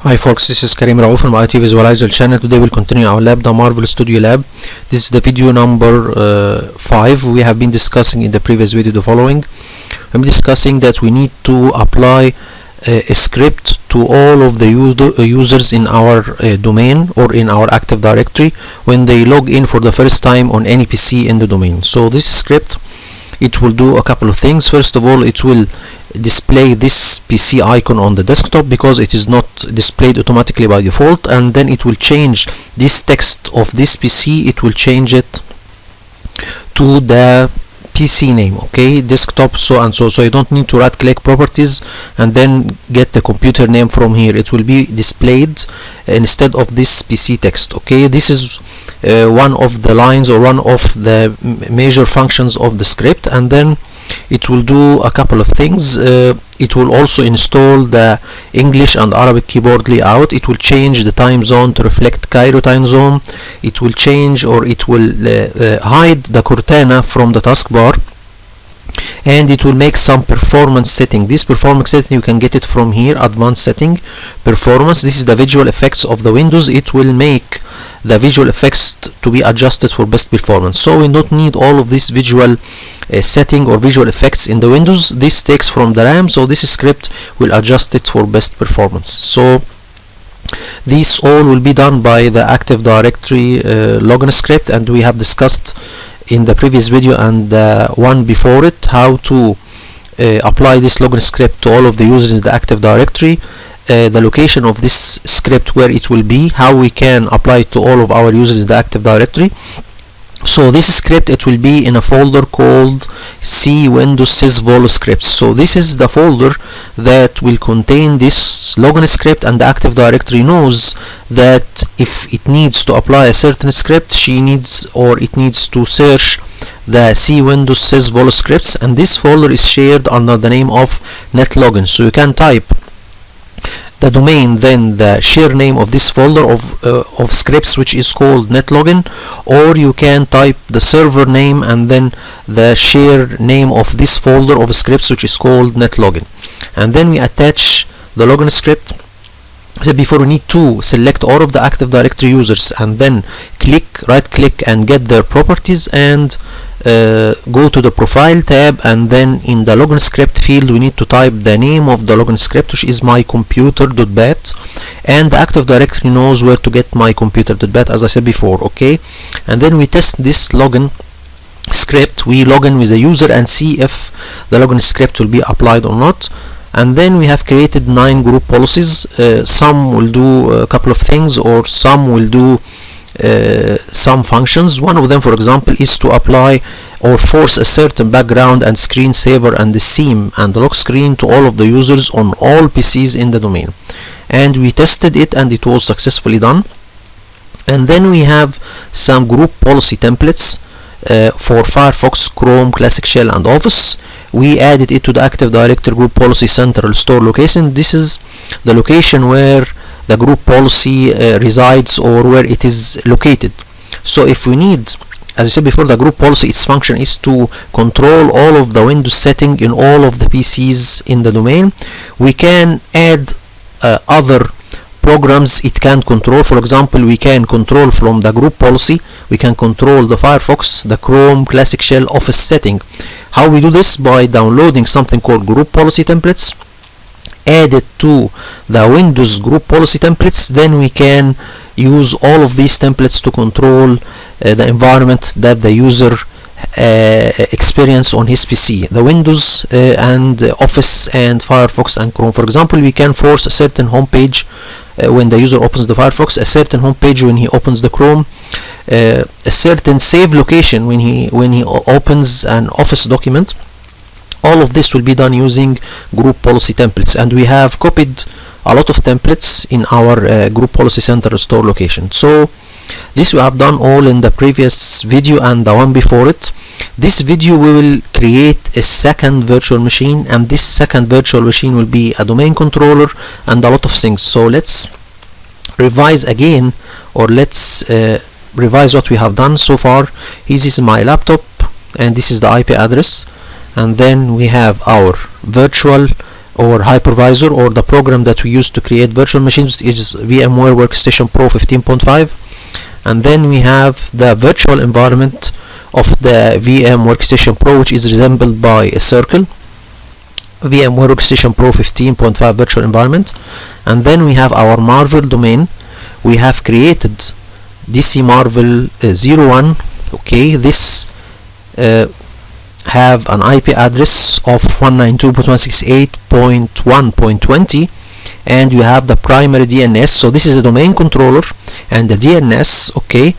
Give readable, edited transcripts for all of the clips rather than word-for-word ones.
Hi folks, this is Karim Raouf from IT Visualizer channel. Today we'll continue our lab, the Marvel Studio Lab. This is the video number 5. We have been discussing in the previous video the following. I'm discussing that we need to apply a script to all of the users in our domain or in our Active Directory when they log in for the first time on any PC in the domain. So this script, it will do a couple of things. First of all, it will display this PC icon on the desktop because it is not displayed automatically by default, and then it will change this text of this PC, it will change it to the PC name, okay, desktop, so and so. So you don't need to right click properties and then get the computer name from here. It will be displayed instead of this PC text, okay. This is one of the lines or one of the major functions of the script, and then it will do a couple of things. It will also install the English and Arabic keyboard layout. It will change the time zone to reflect Cairo time zone. It will change, or it will hide the Cortana from the taskbar, and it will make some performance setting. This performance setting, you can get it from here, advanced setting, performance. This is the visual effects of the Windows. It will make the visual effects to be adjusted for best performance. So we don't need all of this visual setting or visual effects in the Windows. This takes from the RAM, so this script will adjust it for best performance. So this all will be done by the Active Directory login script, and we have discussed in the previous video and the one before it how to apply this login script to all of the users in the Active Directory, the location of this script, where it will be, how we can apply it to all of our users in the Active Directory. So this script, it will be in a folder called C Windows Sysvol scripts. So this is the folder that will contain this login script, and the Active Directory knows that if it needs to apply a certain script, it needs to search the C Windows Sysvol scripts, and this folder is shared under the name of netlogin. So you can type the domain, then the share name of this folder of scripts, which is called netlogin, or you can type the server name and then the share name of this folder of scripts, which is called netlogin. And then we attach the login script. So before, we need to select all of the Active Directory users and then right click and get their properties, and go to the profile tab, and then in the login script field we need to type the name of the login script, which is mycomputer.bat, and the Active Directory knows where to get mycomputer.bat, as I said before, okay. And then we test this login script. We log in with a user and see if the login script will be applied or not. And then we have created 9 group policies. Some will do a couple of things, or some will do some functions. One of them, for example, is to apply or force a certain background and screensaver and the theme and the lock screen to all of the users on all PCs in the domain. And we tested it, and it was successfully done. And then we have some group policy templates for Firefox, Chrome, Classic Shell, and Office. We added it to the Active Directory Group Policy Central Store location. This is the location where the group policy resides, or where it is located. So if we need, as I said before, the group policy, its function is to control all of the Windows setting in all of the PCs in the domain. We can add other programs it can control. For example, we can control from the group policy, we can control the Firefox, the Chrome, Classic Shell, Office setting. How we do this? By downloading something called group policy templates, add it to the Windows group policy templates, then we can use all of these templates to control the environment that the user experience on his PC, the Windows and Office and Firefox and Chrome. For example, we can force a certain home page when the user opens the Firefox, a certain home page when he opens the Chrome, a certain save location when he opens an Office document. All of this will be done using group policy templates, and we have copied a lot of templates in our group policy center store location. So this we have done all in the previous video and the one before it. This video we will create a second virtual machine, and this second virtual machine will be a domain controller and a lot of things. So let's revise again, or let's revise what we have done so far. This is my laptop, and this is the IP address, and then we have our virtual or hypervisor, or the program that we use to create virtual machines is VMware Workstation Pro 15.5. and then we have the virtual environment of the VM Workstation Pro, which is resembled by a circle. VMware Workstation Pro 15.5 virtual environment. And then we have our Marvel domain. We have created DC Marvel 01. Okay, this have an IP address of 192.168.1.20, and you have the primary DNS. So this is a domain controller and the DNS. Okay,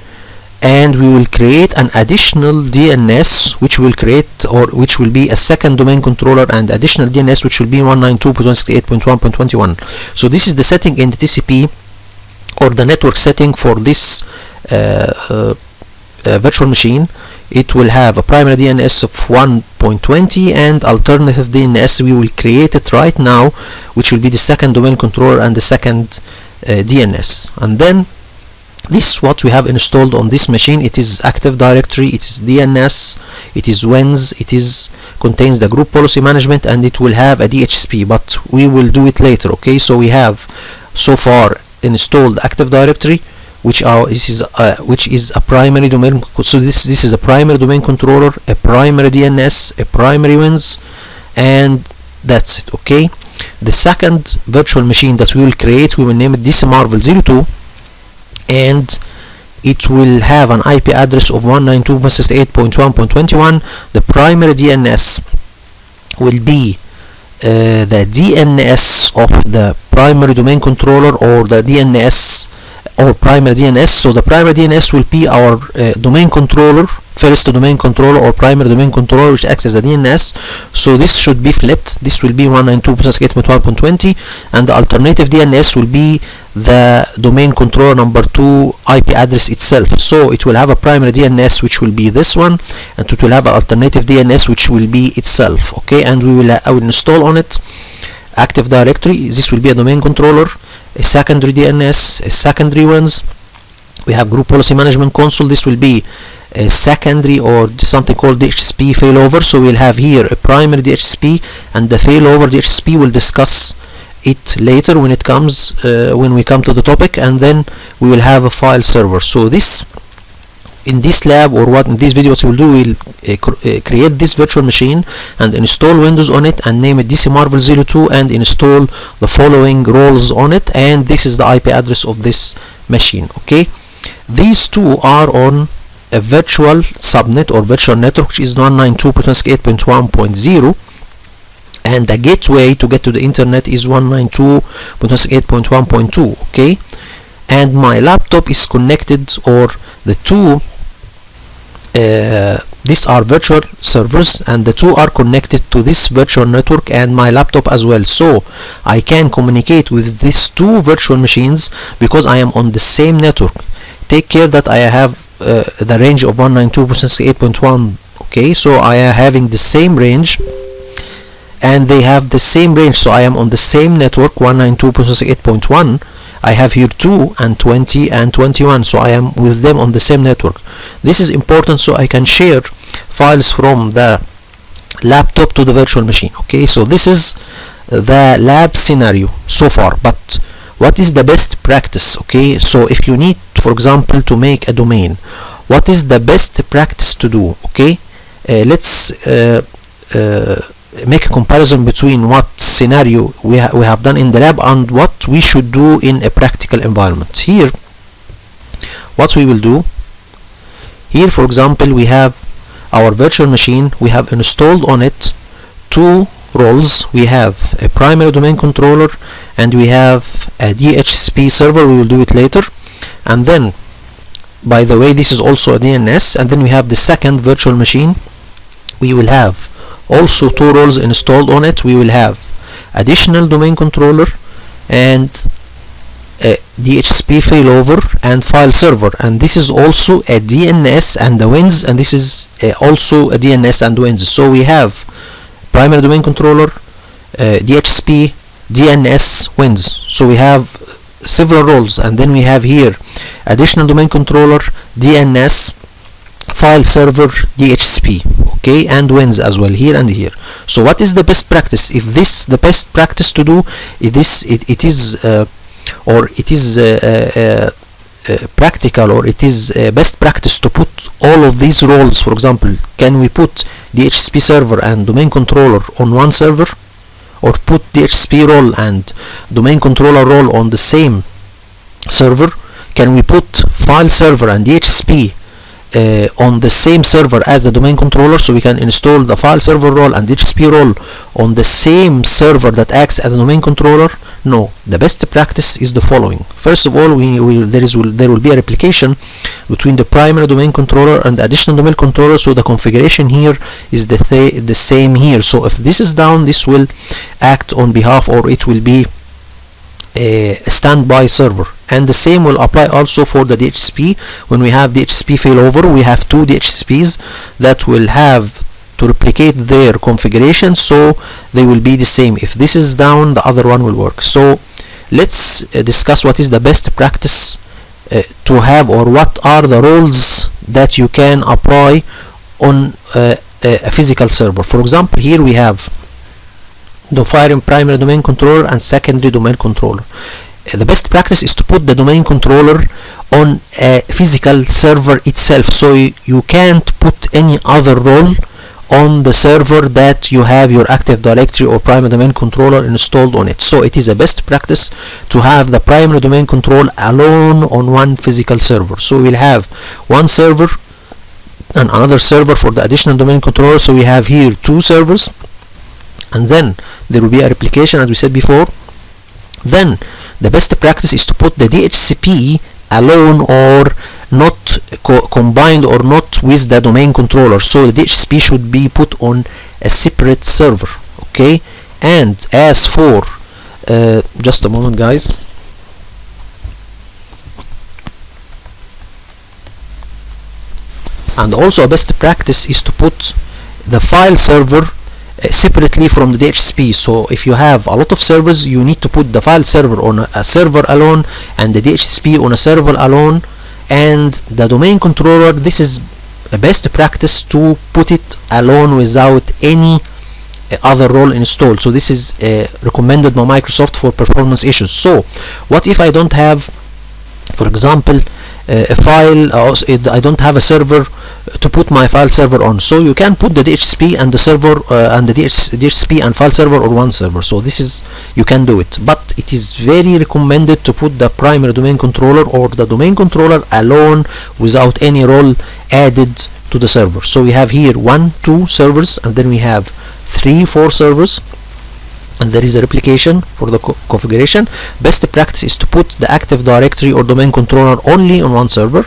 and we will create an additional DNS which will create, or which will be a second domain controller and additional DNS which will be 192.168.1.21. so this is the setting in the TCP, or the network setting for this virtual machine. It will have a primary DNS of 1.20 and alternative DNS. We will create it right now, which will be the second domain controller and the second DNS. And then this is what we have installed on this machine. It is Active Directory, it is DNS, it is WINS, it is contains the group policy management, and it will have a DHCP, but we will do it later. Okay, so we have so far installed Active Directory, which is a primary domain. So this is a primary domain controller, a primary DNS, a primary WINS, and that's it. Okay, the second virtual machine that we will create, we will name it DC Marvel 02, and it will have an IP address of 192.168.1.21. the primary DNS will be the DNS of the primary domain controller, or the DNS or primary DNS. So the primary DNS will be our domain controller, first domain controller or primary domain controller, which acts as a DNS. So this should be flipped. This will be 192.168.1.20, and the alternative DNS will be the domain controller number 2 IP address itself. So it will have a primary DNS which will be this one, and it will have an alternative DNS which will be itself. Okay, and I will install on it Active Directory. This will be a domain controller, a secondary DNS, a secondary ones. We have Group Policy Management Console. This will be a secondary, or something called DHCP failover. So we'll have here a primary DHCP and the failover DHCP. We'll discuss it later when it comes when we come to the topic, and then we will have a file server. So this, in this lab, or what in this video what we'll do, we'll create this virtual machine and install Windows on it and name it DC Marvel 02 and install the following roles on it, and this is the IP address of this machine. Okay, these two are on a virtual subnet or virtual network, which is 192.168.1.0, and the gateway to get to the internet is 192.168.1.2. okay, and my laptop is connected, or the two these are virtual servers, and the two are connected to this virtual network and my laptop as well. So I can communicate with these two virtual machines because I am on the same network. Take care that I have the range of 192.168.1. okay, so I am having the same range and they have the same range, so I am on the same network 192.168.1. I have here 2 and 20 and 21, so I am with them on the same network. This is important so I can share files from the laptop to the virtual machine. Okay, so this is the lab scenario so far, but what is the best practice? Okay, so if you need, for example, to make a domain, what is the best practice to do? Okay, let's make a comparison between what scenario we have done in the lab and what we should do in a practical environment. Here, what we will do here, for example, we have our virtual machine. We have installed on it two roles. We have a primary domain controller and we have a DHCP server. We will do it later. And then, by the way, this is also a DNS. And then we have the second virtual machine. We will have also two roles installed on it. We will have additional domain controller and a DHCP failover and file server, and this is also a DNS and the WINS, and this is also a DNS and WINS. So we have primary domain controller, DHCP, DNS, WINS. So we have several roles, and then we have here additional domain controller, DNS, file server, DHCP. okay, and wins as well here and here. So what is the best practice? If this the best practice to do, it is practical, or it is best practice to put all of these roles. For example, can we put the DHCP server and domain controller on one server, or put the DHCP role and domain controller role on the same server? Can we put file server and DHCP on the same server as the domain controller, so we can install the file server role and DHCP role on the same server that acts as a domain controller? No. The best practice is the following. First of all, there will be a replication between the primary domain controller and the additional domain controller, so the configuration here is the same here. So if this is down, this will act on behalf, or it will be a standby server. And the same will apply also for the DHCP. When we have DHCP failover, we have two DHCPs that will have to replicate their configuration, so they will be the same. If this is down, the other one will work. So let's discuss what is the best practice to have, or what are the roles that you can apply on a physical server. For example, here we have the primary domain controller and secondary domain controller. The best practice is to put the domain controller on a physical server itself, so you can't put any other role on the server that you have your Active Directory or primary domain controller installed on it. So it is a best practice to have the primary domain control alone on one physical server. So we'll have one server and another server for the additional domain controller. So we have here two servers, and then there will be a replication, as we said before. Then the best practice is to put the DHCP alone, or not combined, or not with the domain controller. So the DHCP should be put on a separate server, okay? And as for just a moment, guys. And also a best practice is to put the file server separately from the DHCP. So if you have a lot of servers, you need to put the file server on a server alone, and the DHCP on a server alone, and the domain controller, this is a best practice to put it alone without any other role installed. So this is recommended by Microsoft for performance issues. So what if I don't have, for example, a file, I don't have a server to put my file server on? So you can put the DHCP and the server and the DHCP and file server on one server. So this is, you can do it, but it is very recommended to put the primary domain controller or the domain controller alone without any role added to the server. So we have here 1, 2 servers, and then we have 3, 4 servers, and there is a replication for the configuration. Best practice is to put the Active Directory or domain controller only on one server,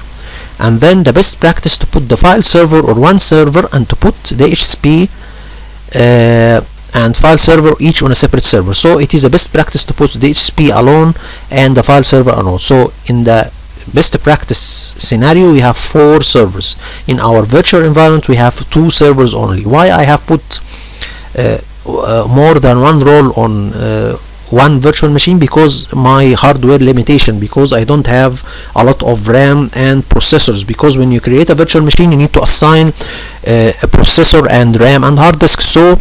and then the best practice to put the file server on one server, and to put the DHCP and file server each on a separate server. So it is a best practice to put the DHCP alone and the file server alone. So in the best practice scenario, we have 4 servers. In our virtual environment, we have 2 servers only. Why I have put more than one role on one virtual machine? Because my hardware limitation, because I don't have a lot of RAM and processors. Because when you create a virtual machine, you need to assign a processor and RAM and hard disk. So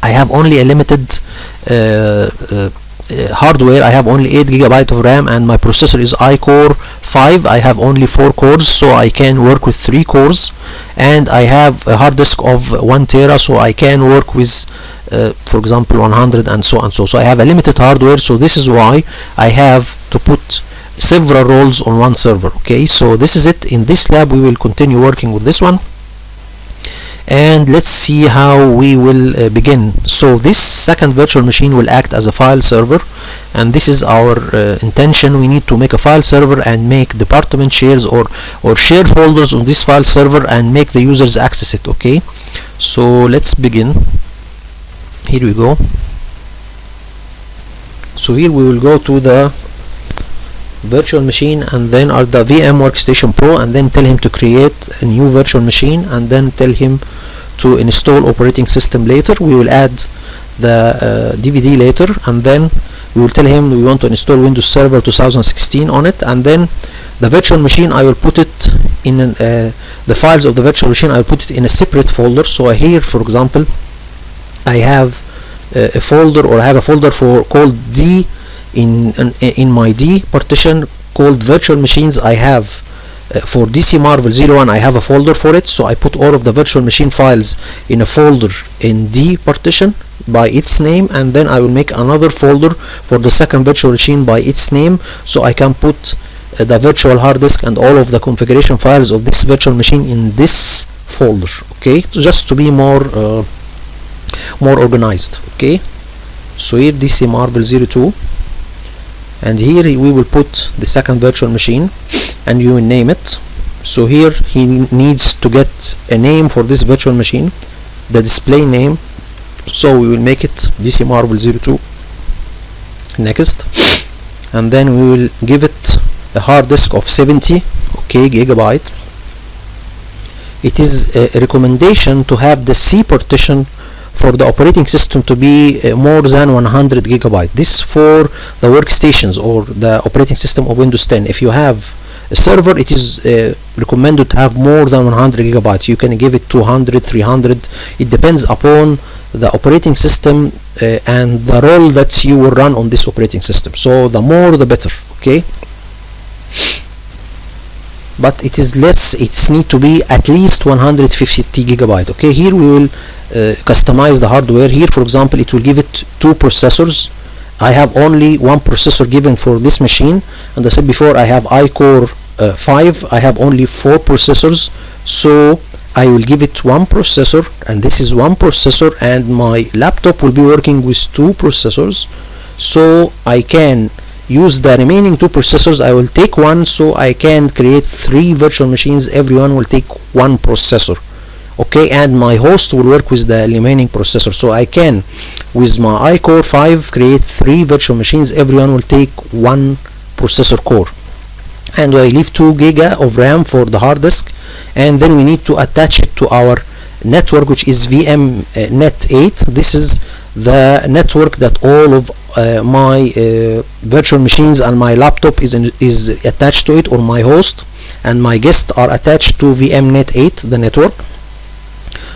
I have only a limited hardware. I have only 8 GB of RAM, and my processor is iCore 5. I have only 4 cores, so I can work with 3 cores, and I have a hard disk of 1 tera, so I can work with for example 100, and so on. So I have a limited hardware. So this is why I have to put several roles on one server. Okay, so this is it. In this lab we will continue working with this one, and let's see how we will begin. So this second virtual machine will act as a file server, and this is our intention. We need to make a file server and make department shares or share folders on this file server and make the users access it. Okay, so let's begin. Here we go. So here we will go to the virtual machine, and then are the VM Workstation Pro, and then tell him to create a new virtual machine, and then tell him to install operating system later. We will add the DVD later, and then we will tell him we want to install Windows Server 2016 on it, and then The virtual machine, I will put it in the files of the virtual machine, I will put it in a separate folder. So here, for example, I have a folder, or I have a folder called D in my D partition called virtual machines. I have for DC Marvel 01, I have a folder for it, so I put all of the virtual machine files in a folder in D partition by its name, and then I will make another folder for the second virtual machine by its name, so I can put the virtual hard disk and all of the configuration files of this virtual machine in this folder. Okay, just to be more organized. Okay, so here DC Marvel 02, and here we will put the second virtual machine, and you will name it. So here he needs to get a name for this virtual machine, the display name, so we will make it DC Marvel 02 next, and then we will give it a hard disk of 70 gigabyte. It is a recommendation to have the C partition for the operating system to be more than 100 gigabyte. This for the workstations or the operating system of Windows 10. If you have a server, it is recommended to have more than 100 gigabytes. You can give it 200, 300. It depends upon the operating system and the role that you will run on this operating system. So the more the better. Okay, but it is less, it needs to be at least 150 gigabyte. Okay, here we will customize the hardware. Here, for example, it will give it 2 processors. I have only 1 processor given for this machine, and I said before I have iCore 5. I have only 4 processors, so I will give it 1 processor, and this is 1 processor, and my laptop will be working with 2 processors, so I can use the remaining 2 processors. I will take 1, so I can create 3 virtual machines. Everyone will take 1 processor. Okay, and my host will work with the remaining processor, so I can with my iCore 5 create 3 virtual machines. Everyone will take 1 processor core, and I leave 2 giga of RAM for the hard disk, and then we need to attach it to our network, which is VMnet 8. This is the network that all of my virtual machines and my laptop is attached to it, or my host and my guest are attached to VMnet 8, the network.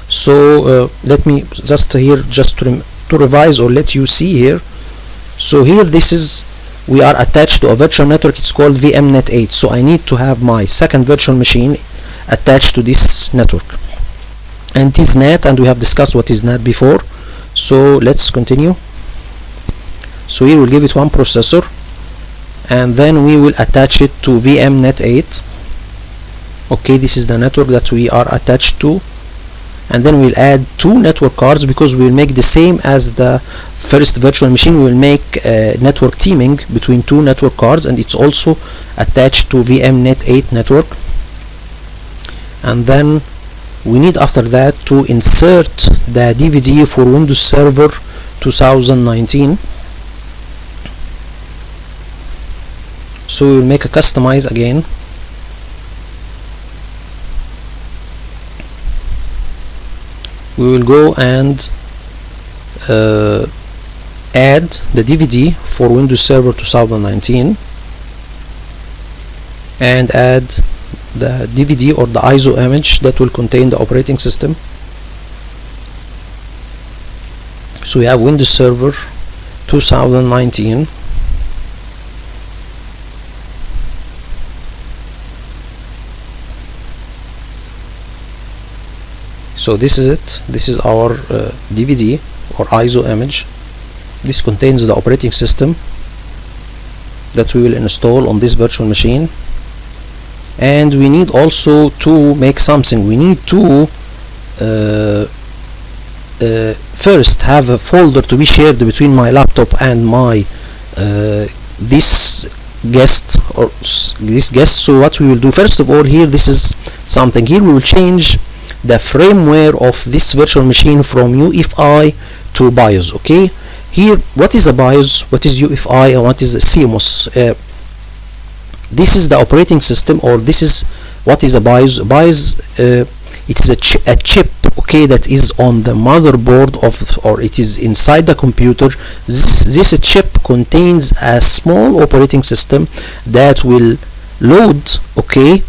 So let me just to revise, or let you see here. So here we are attached to a virtual network. It's called VMnet 8. So I need to have my second virtual machine attached to this network, and it is NAT, and we have discussed what is NAT before. So let's continue. So here we'll give it 1 processor, and then we will attach it to VMnet 8. Okay, this is the network that we are attached to, and then we'll add 2 network cards, because we will make the same as the first virtual machine. We will make network teaming between 2 network cards, and it's also attached to VMnet 8 network. And then we need after that to insert the DVD for Windows Server 2019. So we will make a customize again. We will go and add the DVD for Windows Server 2019, and add the DVD or the ISO image that will contain the operating system. So we have Windows Server 2019. So this is it. This is our DVD or ISO image. This contains the operating system that we will install on this virtual machine. And we need also to make something. We need to first have a folder to be shared between my laptop and my this guest. So what we will do, first of all, here, this is something. Here we will change the firmware of this virtual machine from Uefi to BIOS. Okay, here, what is a BIOS, what is Uefi, and what is a CMOS? This is the operating system, or this is what is a BIOS. BIOS, it is a chip, okay, that is on the motherboard of, or it is inside the computer. This chip contains a small operating system that will load, okay,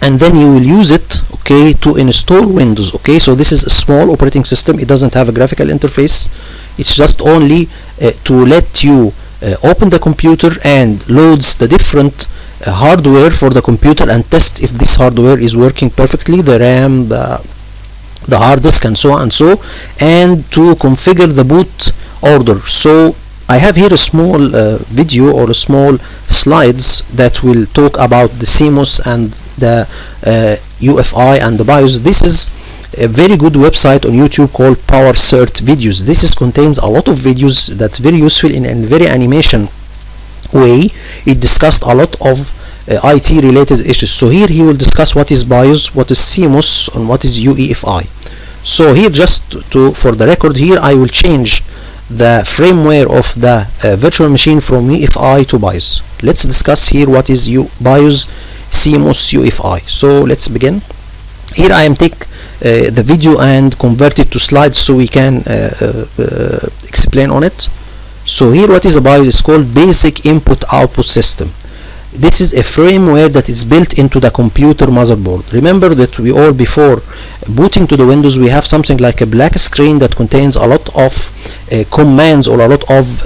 and then you will use it, okay, to install Windows. Okay, so this is a small operating system. It doesn't have a graphical interface. It's just only to let you open the computer and loads the different hardware for the computer and test if this hardware is working perfectly, the RAM, the hard disk, and so on and so, and to configure the boot order. So I have here a small video or a small slides that will talk about the CMOS and the Uefi and the BIOS. This is a very good website on YouTube called PowerCert Videos. This contains a lot of videos that's very useful in a very animation way. It discussed a lot of IT related issues. So here he will discuss what is BIOS, what is CMOS, and what is UEFI. So here, just for the record, here I will change the firmware of the virtual machine from UEFI to BIOS. Let's discuss here what is BIOS, CMOS, UEFI. So let's begin. Here I am take the video and convert it to slides so we can explain on it. So here, what is a BIOS? It's called Basic Input Output System. This is a firmware that is built into the computer motherboard. Remember that we all, before booting to the Windows, we have something like a black screen that contains a lot of commands or a lot of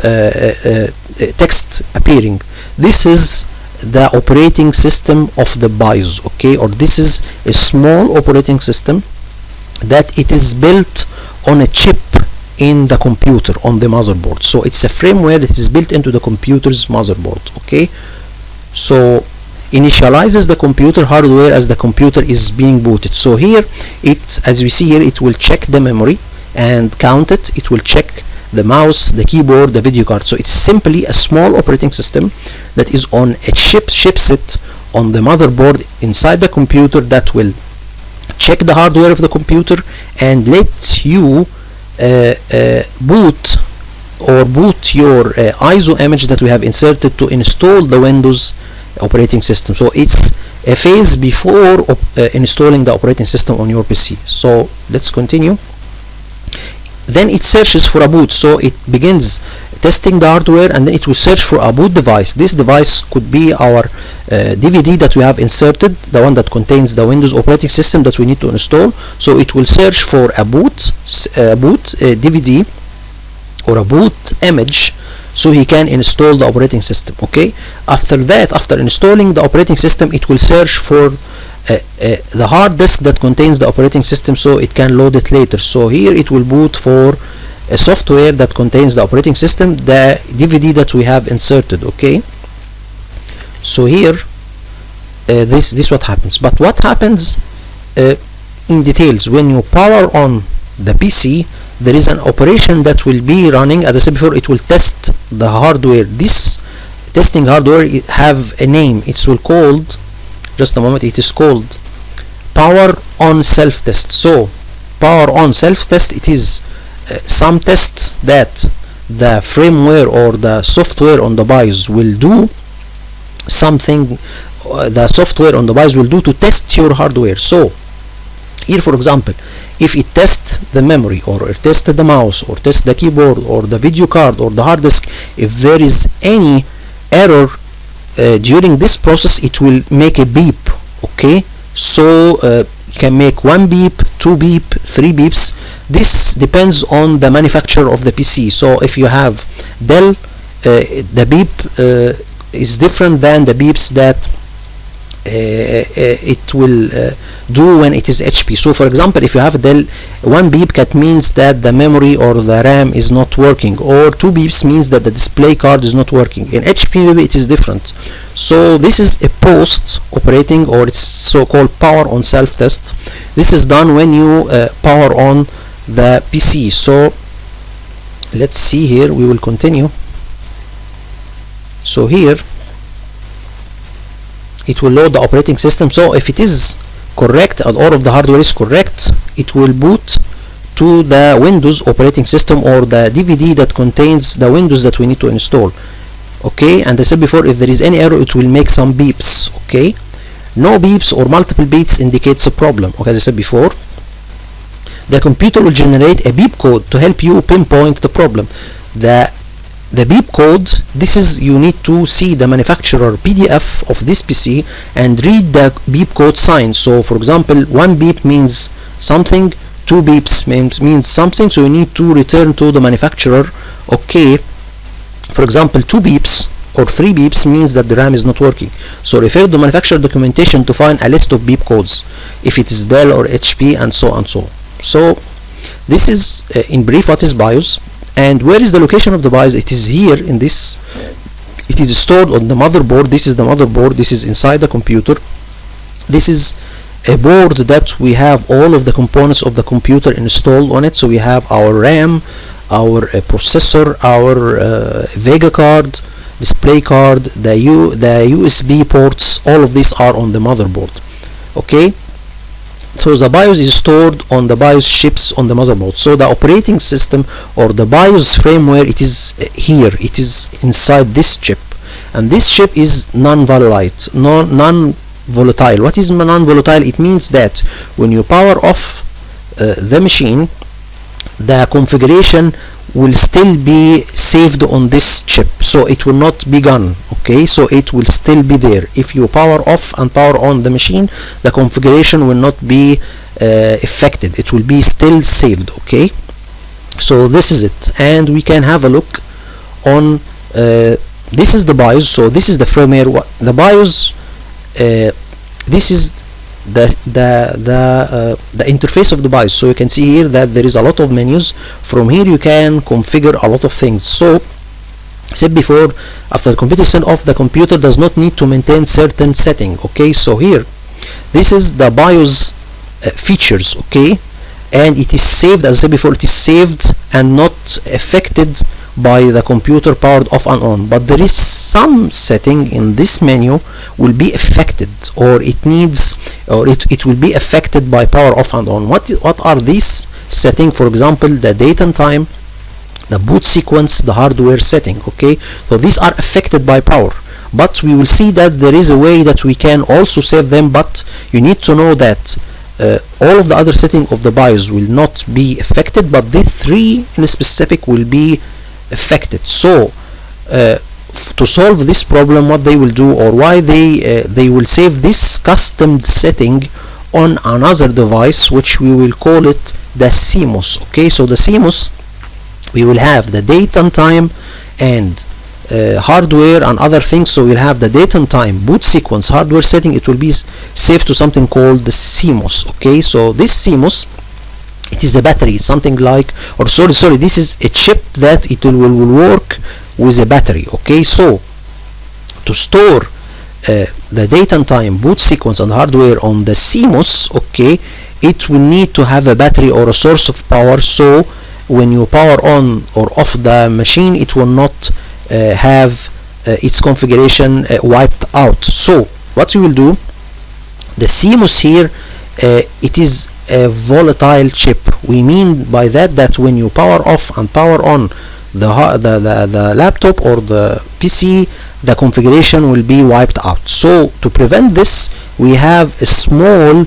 text appearing. This is the operating system of the BIOS, okay, or this is a small operating system that it is built on a chip in the computer, on the motherboard. So it's a firmware that is built into the computer's motherboard, okay. So initializes the computer hardware as the computer is being booted. So here, as we see here, it will check the memory and count it. It will check the mouse, the keyboard, the video card. So it's simply a small operating system that is on a chipset on the motherboard inside the computer that will check the hardware of the computer and let you boot your ISO image that we have inserted to install the Windows operating system. So it's a phase before installing the operating system on your PC. So let's continue. Then it searches for a boot. So it begins testing the hardware and then it will search for a boot device. This device could be our DVD that we have inserted, the one that contains the Windows operating system that we need to install. So it will search for a boot DVD or a boot image so he can install the operating system, okay. After that, after installing the operating system, it will search for the hard disk that contains the operating system so it can load it later. So here it will boot for a software that contains the operating system, the DVD that we have inserted, okay. So here this what happens. But what happens in details when you power on the PC? There is an operation that will be running. As I said before, it will test the hardware. This testing hardware have a name. It's called, just a moment, it is called power on self test. So power on self test, it is some tests that the firmware or the software on the BIOS will do something. The software on the BIOS will do to test your hardware. So here, for example, if it tests the memory or it tests the mouse or tests the keyboard or the video card or the hard disk, if there is any error during this process, it will make a beep, okay. So it can make 1 beep, 2 beep, 3 beeps. This depends on the manufacturer of the PC. So if you have Dell, the beep is different than the beeps that it will do when it is HP. So for example, if you have a Dell, 1 beep that means that the memory or the RAM is not working, or 2 beeps means that the display card is not working. In HP maybe it is different. So this is a post operating, or it's so-called power on self test. This is done when you power on the PC. So let's see here, we will continue. So here it will load the operating system. So if it is correct and all of the hardware is correct, it will boot to the Windows operating system or the DVD that contains the Windows that we need to install, okay. And I said before, if there is any error, it will make some beeps, okay. No beeps or multiple beeps indicates a problem, okay. As I said before, the computer will generate a beep code to help you pinpoint the problem. The the beep code, this is, you need to see the manufacturer PDF of this PC and read the beep code sign. So for example, one beep means something, two beeps means something, so you need to return to the manufacturer. Okay, for example, two beeps or three beeps means that the RAM is not working, so refer to the manufacturer documentation to find a list of beep codes if it is Dell or HP, and so on. So this is in brief what is BIOS. And where is the location of the BIOS? It is here in this, it is stored on the motherboard. This is the motherboard, this is inside the computer. This is a board that we have all of the components of the computer installed on it. So we have our RAM, our processor, our Vega card, display card, the USB ports, all of these are on the motherboard. Okay, so the BIOS is stored on the BIOS chips on the motherboard. So the operating system or the BIOS firmware, it is here, it is inside this chip, and this chip is non-volatile. What is non-volatile? It means that when you power off the machine, the configuration will still be saved on this chip, so it will not be gone. Okay, so it will still be there. If you power off and power on the machine, the configuration will not be affected, it will be still saved. Okay, so this is it, and we can have a look on this is the BIOS. So this is the firmware, the BIOS, this is the interface of the BIOS. So you can see here that there is a lot of menus. From here you can configure a lot of things. So I said before, after the computer is turned off, the computer does not need to maintain certain setting. Okay, so here this is the BIOS features. Okay, and it is saved, as I said before, it is saved and not affected by the computer powered off and on, but there is some setting in this menu will be affected, or it needs, or it will be affected by power off and on. What are these settings? For example, the date and time, the boot sequence, the hardware setting. Okay, so these are affected by power, but we will see that there is a way that we can also save them, but you need to know that all of the other settings of the BIOS will not be affected, but these three in specific will be affected. So to solve this problem, what they will do, or why they will save this custom setting on another device, which we will call it the CMOS. Okay, so the CMOS, we will have the date and time and hardware and other things. So we'll have the date and time, boot sequence, hardware setting. It will be saved to something called the CMOS. Okay, so this CMOS, it is a battery, something like, or sorry, this is a chip that it will work with a battery. Okay, so to store the date and time, boot sequence and hardware on the CMOS, okay, it will need to have a battery or a source of power, so when you power on or off the machine, it will not have its configuration wiped out. So what you will do, the CMOS here, it is a volatile chip. We mean by that when you power off and power on the laptop or the PC, the configuration will be wiped out. So to prevent this, we have a small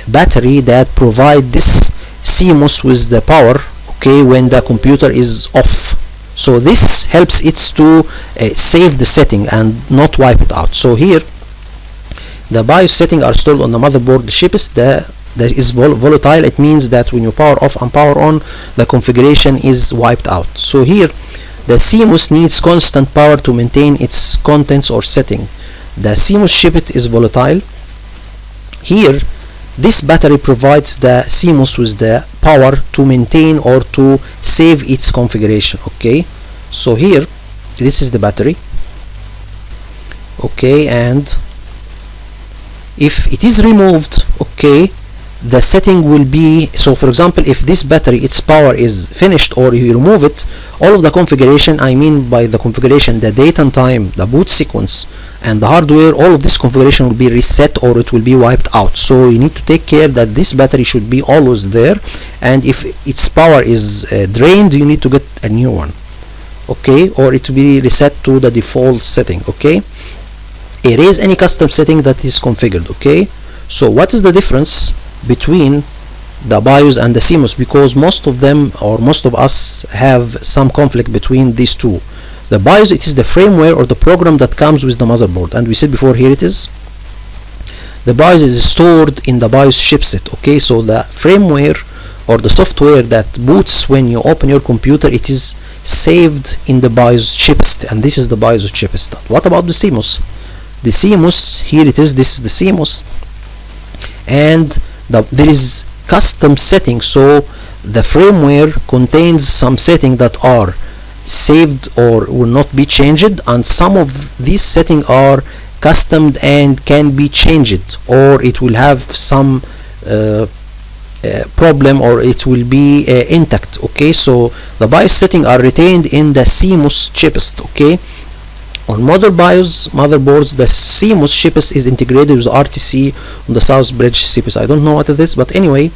battery that provide this CMOS with the power, okay, when the computer is off. So this helps it to save the setting and not wipe it out. So here the BIOS setting are stored on the motherboard. The chip is that is volatile. It means that when you power off and power on, the configuration is wiped out. So here the CMOS needs constant power to maintain its contents or setting. The CMOS chip is volatile. Here this battery provides the CMOS with the power to maintain or to save its configuration. Okay, so here this is the battery. Okay, and if it is removed, okay, the setting will be, so for example, if this battery, its power is finished, or you remove it, all of the configuration, I mean by the configuration, the date and time, the boot sequence and the hardware, all of this configuration will be reset or it will be wiped out. So you need to take care that this battery should be always there, and if its power is drained, you need to get a new one, okay, or it will be reset to the default setting. Okay, erase any custom setting that is configured. Okay, so what is the difference between the BIOS and the CMOS? Because most of them, or most of us, have some conflict between these two. The BIOS, it is the firmware or the program that comes with the motherboard, and we said before, here it is. The BIOS is stored in the BIOS chipset. Okay, so the firmware or the software that boots when you open your computer, it is saved in the BIOS chipset, and this is the BIOS chipset. What about the CMOS? The CMOS, here it is, this is the CMOS, and there is custom settings. So the firmware contains some settings that are saved or will not be changed, and some of these settings are custom and can be changed, or it will have some problem, or it will be intact. Okay, so the BIOS settings are retained in the CMOS chipset. Okay, on modern BIOS motherboards, the CMOS chipset is integrated with RTC on the South Bridge CPUs. I don't know what it is, but anyway,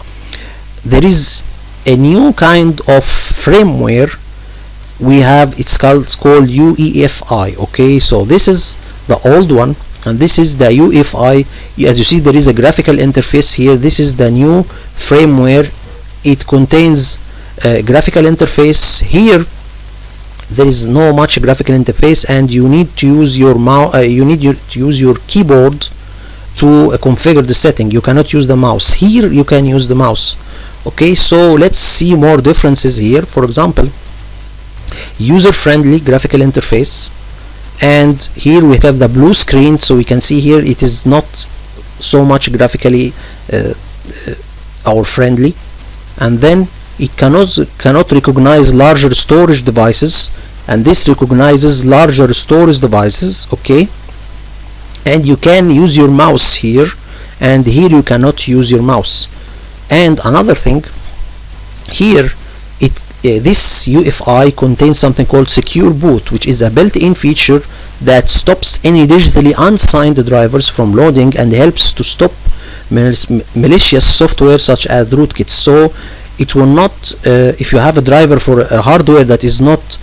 there is a new kind of firmware we have. It's called Uefi. Okay, so this is the old one, and this is the Uefi. As you see, there is a graphical interface here. This is the new firmware. It contains a graphical interface. Here there is no much graphical interface, and you need to use your mouse. To use your keyboard to configure the setting. You cannot use the mouse. Here you can use the mouse. Okay, so let's see more differences here. For example, user-friendly graphical interface, and here we have the blue screen. So we can see here it is not so much graphically or friendly, and then it cannot recognize larger storage devices, and this recognizes larger storage devices. Okay, and you can use your mouse here, and here you cannot use your mouse. And another thing, here this Uefi contains something called secure boot, which is a built-in feature that stops any digitally unsigned drivers from loading and helps to stop malicious software such as rootkits. So it will not, if you have a driver for a hardware that is not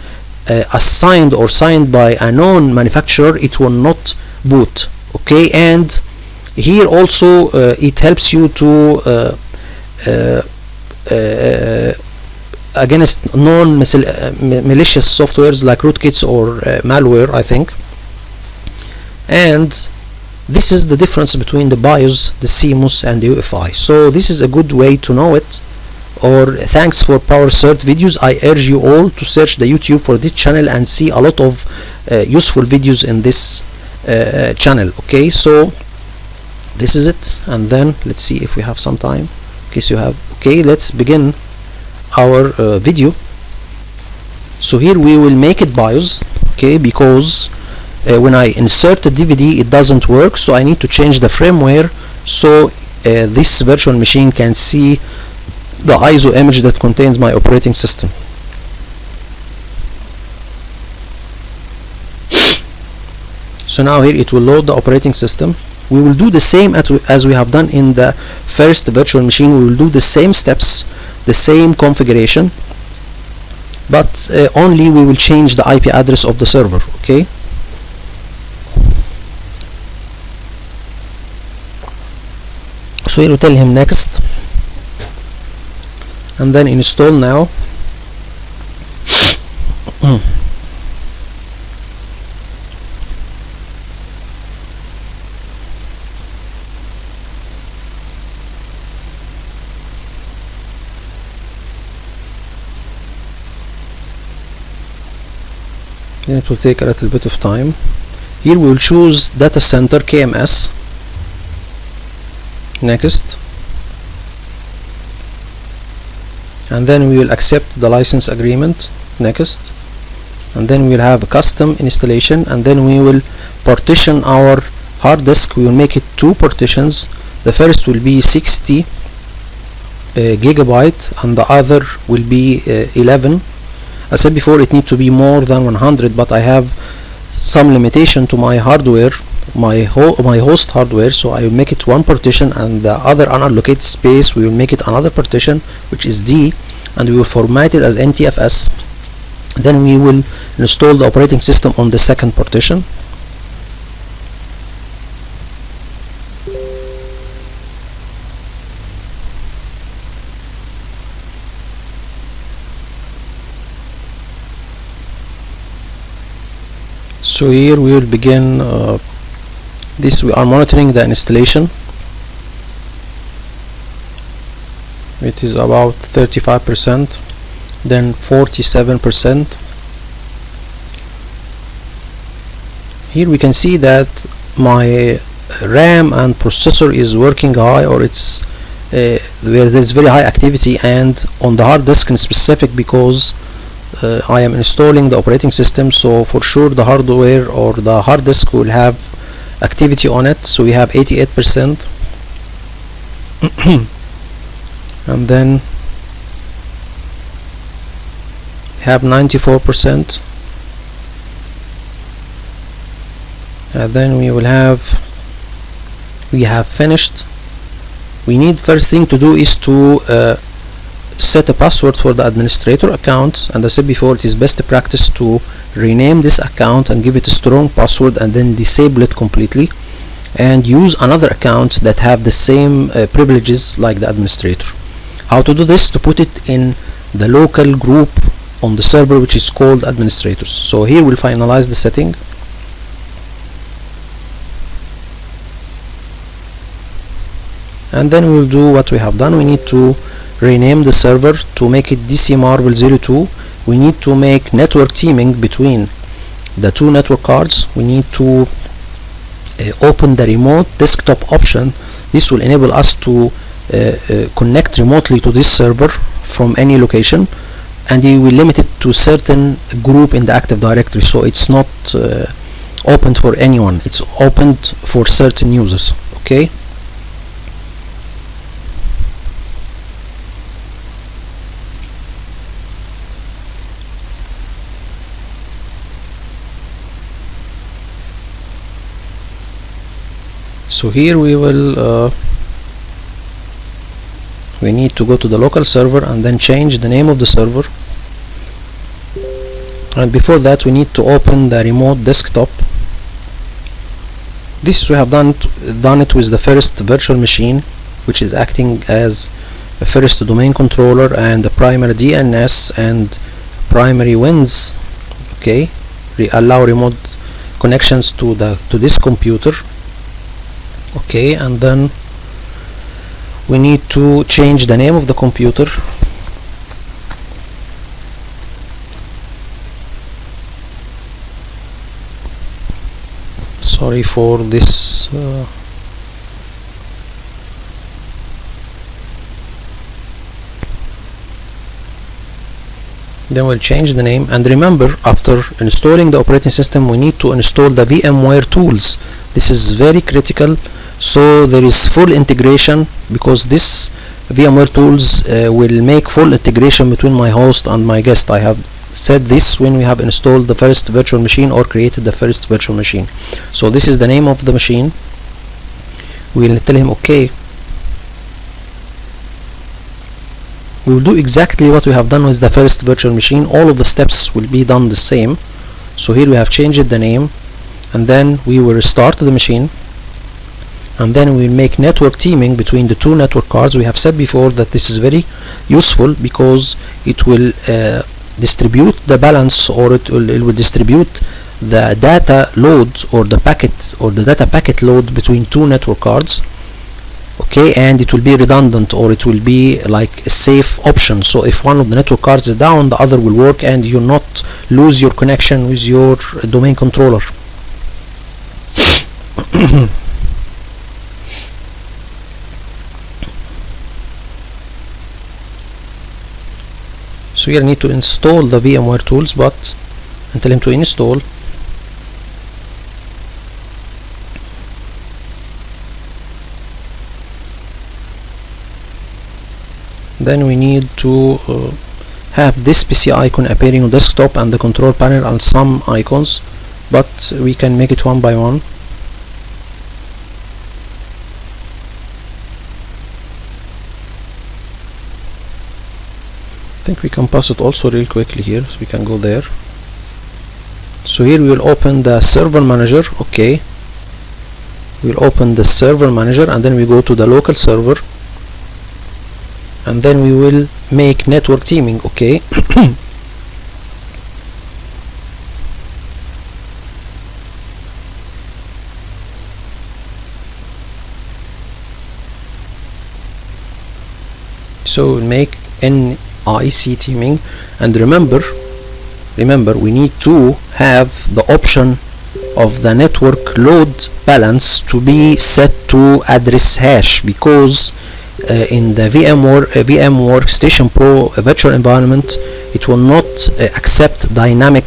assigned or signed by a known manufacturer, it will not boot. Okay, and here also it helps you to against known malicious softwares like rootkits or malware, I think. And this is the difference between the BIOS, the CMOS, and the Uefi. So this is a good way to know it. Or thanks for Power Cert videos. I urge you all to search the YouTube for this channel and see a lot of useful videos in this channel. Okay, so this is it, and then let's see if we have some time. Okay, so you have. Okay, let's begin our video. So here we will make it BIOS. Okay, because when I insert the DVD it doesn't work, so I need to change the firmware so this virtual machine can see the ISO image that contains my operating system. So now here it will load the operating system. We will do the same as we have done in the first virtual machine. We will do the same steps, the same configuration, but only we will change the IP address of the server. Okay, so here we tell him next, and then install now. Then it will take a little bit of time. Here we will choose data center KMS. Next, and then we will accept the license agreement. Next, and then we'll have a custom installation, and then we will partition our hard disk. We will make it 2 partitions. The first will be 60 gigabyte, and the other will be 11. I said before it needs to be more than 100, but I have some limitation to my hardware, my host hardware, so I will make it 1 partition, and the other unallocated space we will make it another partition, which is D, and we will format it as NTFS. Then we will install the operating system on the second partition. So here we will begin this. We are monitoring the installation. It is about 35%, then 47%. Here we can see that my RAM and processor is working high, or it's where there's very high activity, and on the hard disk in specific, because I am installing the operating system, so for sure the hardware or the hard disk will have activity on it. So we have 88%. And then have 94%, and then we have finished. We need first thing to do is to set a password for the administrator account, and I said before it is best practice to rename this account and give it a strong password and then disable it completely and use another account that have the same privileges like the administrator. How to do this? To put it in the local group on the server which is called administrators. So here we'll finalize the setting. And then we'll do what we have done. We need to rename the server to make it DC Marvel 02. We need to make network teaming between the two network cards. We need to open the remote desktop option. This will enable us to connect remotely to this server from any location, and we will limit it to certain group in the Active Directory, so it's not opened for anyone. It's opened for certain users. Okay. So here we will we need to go to the local server and then change the name of the server, and before that we need to open the remote desktop. This we have done it with the first virtual machine, which is acting as a first domain controller and the primary DNS and primary WINS. Okay, allow remote connections to this computer. Okay, and then we need to change the name of the computer. Sorry for this. Then we'll change the name, and remember, after installing the operating system we need to install the VMware tools. This is very critical, so there is full integration, because this VMware tools will make full integration between my host and my guest. I have said this when we have installed the first virtual machine or created the first virtual machine. So this is the name of the machine. We'll tell him okay. We will do exactly what we have done with the first virtual machine. All of the steps will be done the same. So here we have changed the name, and then we will restart the machine, and then we'll make network teaming between the two network cards. We have said before that this is very useful because it will distribute the balance, or it will distribute the data load or the packet or the data packet load between two network cards. Okay, and it will be redundant, or it will be like a safe option. So if one of the network cards is down, the other will work, and you'll not lose your connection with your domain controller. So here I need to install the VMware tools, but and tell him to install. Then we need to have this PC icon appearing on desktop and the control panel and some icons, but we can make it one by one. I think we can pass it also real quickly here, so we can go there. So here we will open the server manager. Okay, we'll open the server manager, and then we go to the local server, and then we will make network teaming. Okay. So we'll make NIC teaming, and remember we need to have the option of the network load balance to be set to address hash, because in the VMware Workstation Pro virtual environment it will not accept dynamic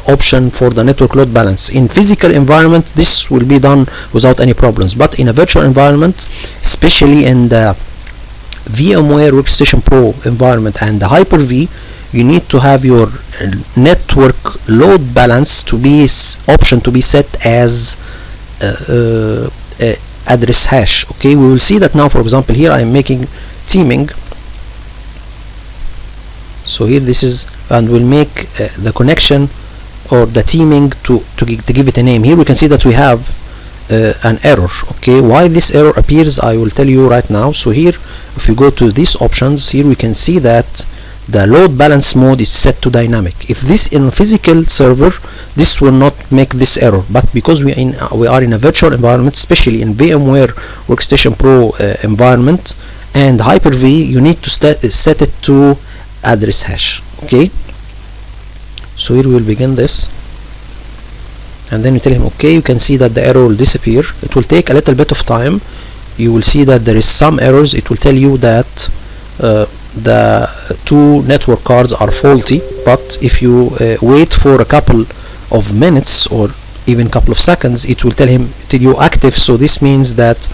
option for the network load balance. In physical environment this will be done without any problems, but in a virtual environment, especially in the VMware Workstation Pro environment and the Hyper-V, you need to have your network load balance to be option to be set as address hash. Okay, we will see that now. For example, here I am making teaming, so here this is, and we'll make the connection or the teaming to give it a name. Here we can see that we have an error. Okay, why this error appears I will tell you right now. So here if you go to these options, here we can see that the load balance mode is set to dynamic. If this in a physical server, this will not make this error, but because we are in a virtual environment, especially in VMware Workstation Pro environment and Hyper-V, you need to set it to address hash. Okay, so here we will begin this, and then you tell him okay. You can see that the error will disappear. It will take a little bit of time. You will see that there is some errors. It will tell you that the two network cards are faulty, but if you wait for a couple of minutes or even couple of seconds, it will tell you active. So this means that,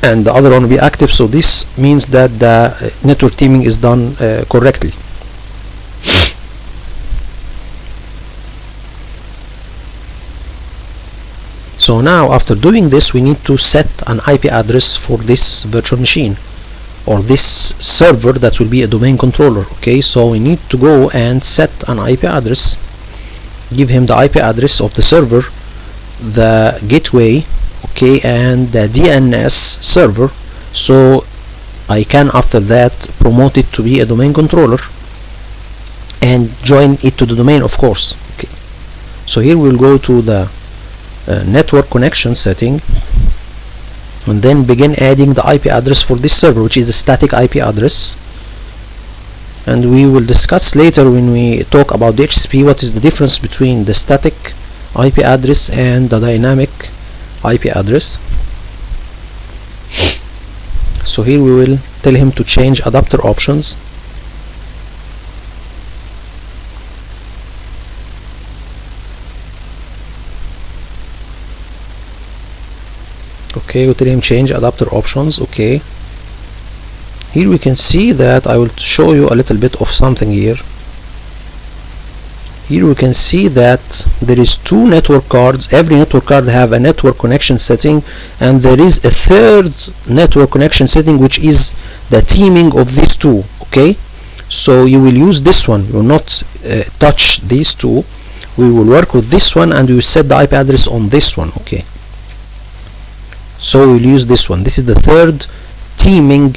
and the other one will be active, so this means that the network teaming is done correctly. So now after doing this, we need to set an IP address for this virtual machine or this server that will be a domain controller. Okay, so we need to go and set an IP address, give him the IP address of the server, the gateway, okay, and the DNS server, so I can after that promote it to be a domain controller and join it to the domain, of course. Okay, so here we'll go to the network connection setting and then begin adding the IP address for this server, which is the static IP address, and we will discuss later when we talk about the HCP what is the difference between the static IP address and the dynamic IP address. So here we will tell him to change adapter options. Okay, we tell him change adapter options. Okay, here we can see that I will show you a little bit of something here. Here we can see that there is two network cards. Every network card have a network connection setting, and there is a third network connection setting which is the teaming of these two. Okay, so you will use this one. You will not touch these two. We will work with this one and we will set the IP address on this one. Okay, so we'll use this one. This is the third teaming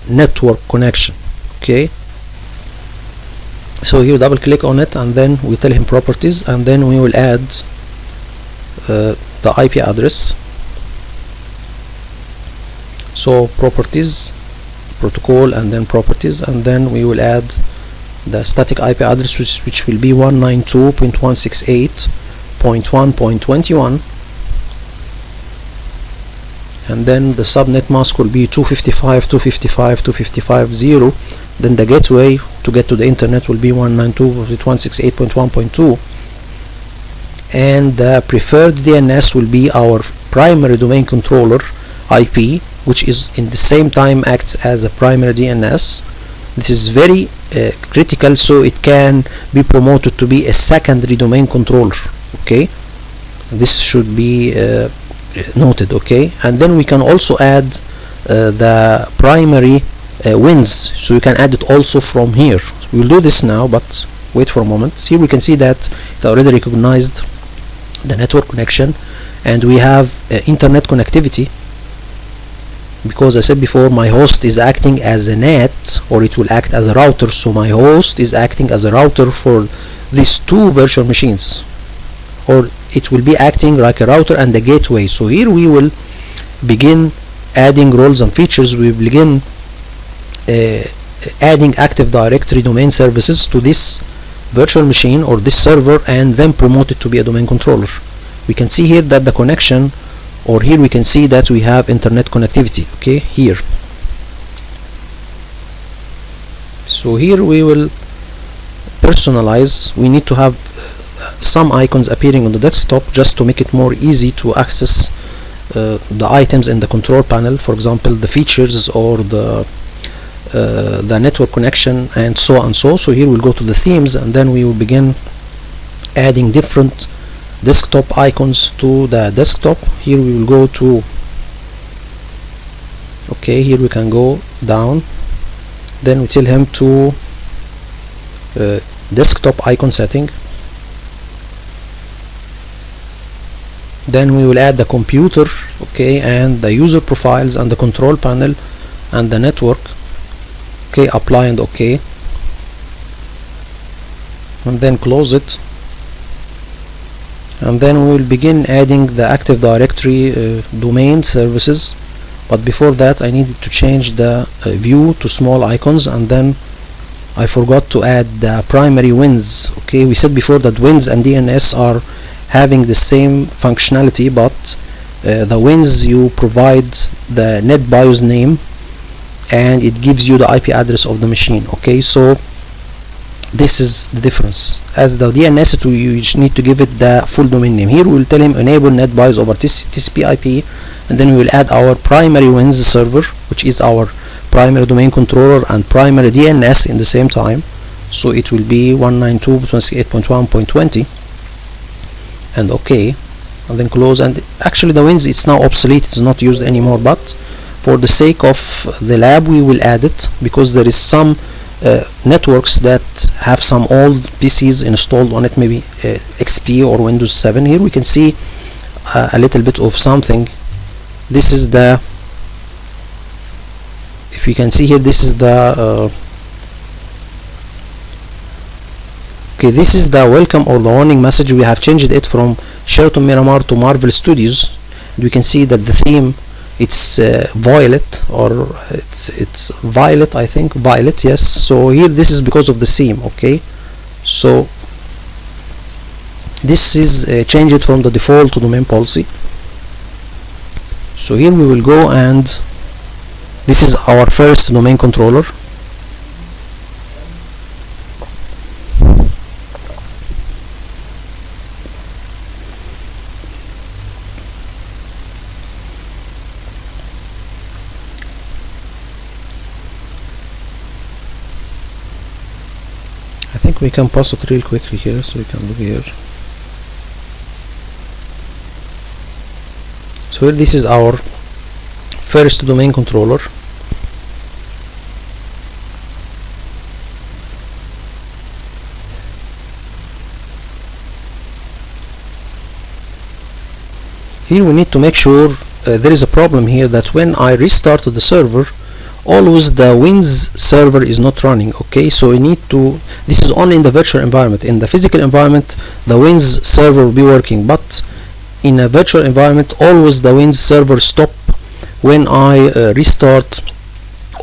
network connection. Okay, so here double click on it and then we tell him properties, and then we will add the IP address. So properties, protocol, and then properties, and then we will add the static IP address which will be 192.168.1.21, and then the subnet mask will be 255.255.255.0. Then the gateway to get to the internet will be 192.168.1.2, and the preferred DNS will be our primary domain controller IP, which is in the same time acts as a primary DNS. This is very critical, so it can be promoted to be a secondary domain controller. Okay, this should be noted. Okay, and then we can also add the primary wins, so you can add it also from here. We'll do this now, but wait for a moment. Here we can see that it already recognized the network connection, and we have internet connectivity, because I said before my host is acting as a NAT, or it will act as a router. So my host is acting as a router for these two virtual machines, or it will be acting like a router and a gateway. So here we will begin adding roles and features. We begin adding Active Directory domain services to this virtual machine or this server and then promote it to be a domain controller. We can see here that the connection, or here we can see that we have internet connectivity. Okay, here. So here we will personalize. We need to have some icons appearing on the desktop just to make it more easy to access the items in the control panel, for example the features or the network connection and so on. So here we'll go to the themes and then we will begin adding different desktop icons to the desktop. Here we will go to, okay, here we can go down, then we tell him to desktop icon setting, then we will add the computer, okay, and the user profiles and the control panel and the network. Okay, apply and okay, and then close it, and then we will begin adding the Active Directory domain services. But before that I needed to change the view to small icons, and then I forgot to add the primary wins. Okay, we said before that wins and DNS are having the same functionality, but the wins you provide the NetBIOS name and it gives you the IP address of the machine. Okay, so this is the difference. As the DNS, you need to give it the full domain name. Here we will tell him enable NetBIOS over TCP/IP, and then we will add our primary wins server, which is our primary domain controller and primary DNS in the same time. So it will be 192.168.1.20, and okay, and then close. And actually the wins, it's now obsolete, it's not used anymore, but for the sake of the lab we will add it because there is some networks that have some old PCs installed on it, maybe XP or Windows 7. Here we can see a little bit of something. This is the, if you can see here, this is the okay, this is the welcome or the warning message. We have changed it from Sheraton Miramar to Marvel Studios, and we can see that the theme, it's violet, or it's violet, I think, violet, yes. So here this is because of the theme. Okay, so this is changed from the default to domain policy. So here we will go, and this is our first domain controller. I think we can pause it real quickly here, so we can look here. So here this is our first domain controller. Here we need to make sure there is a problem here, that when I restarted the server, always the Wins server is not running. Okay, so we need to, this is only in the virtual environment. In the physical environment the Wins server will be working, but in a virtual environment always the Wins server stop when I restart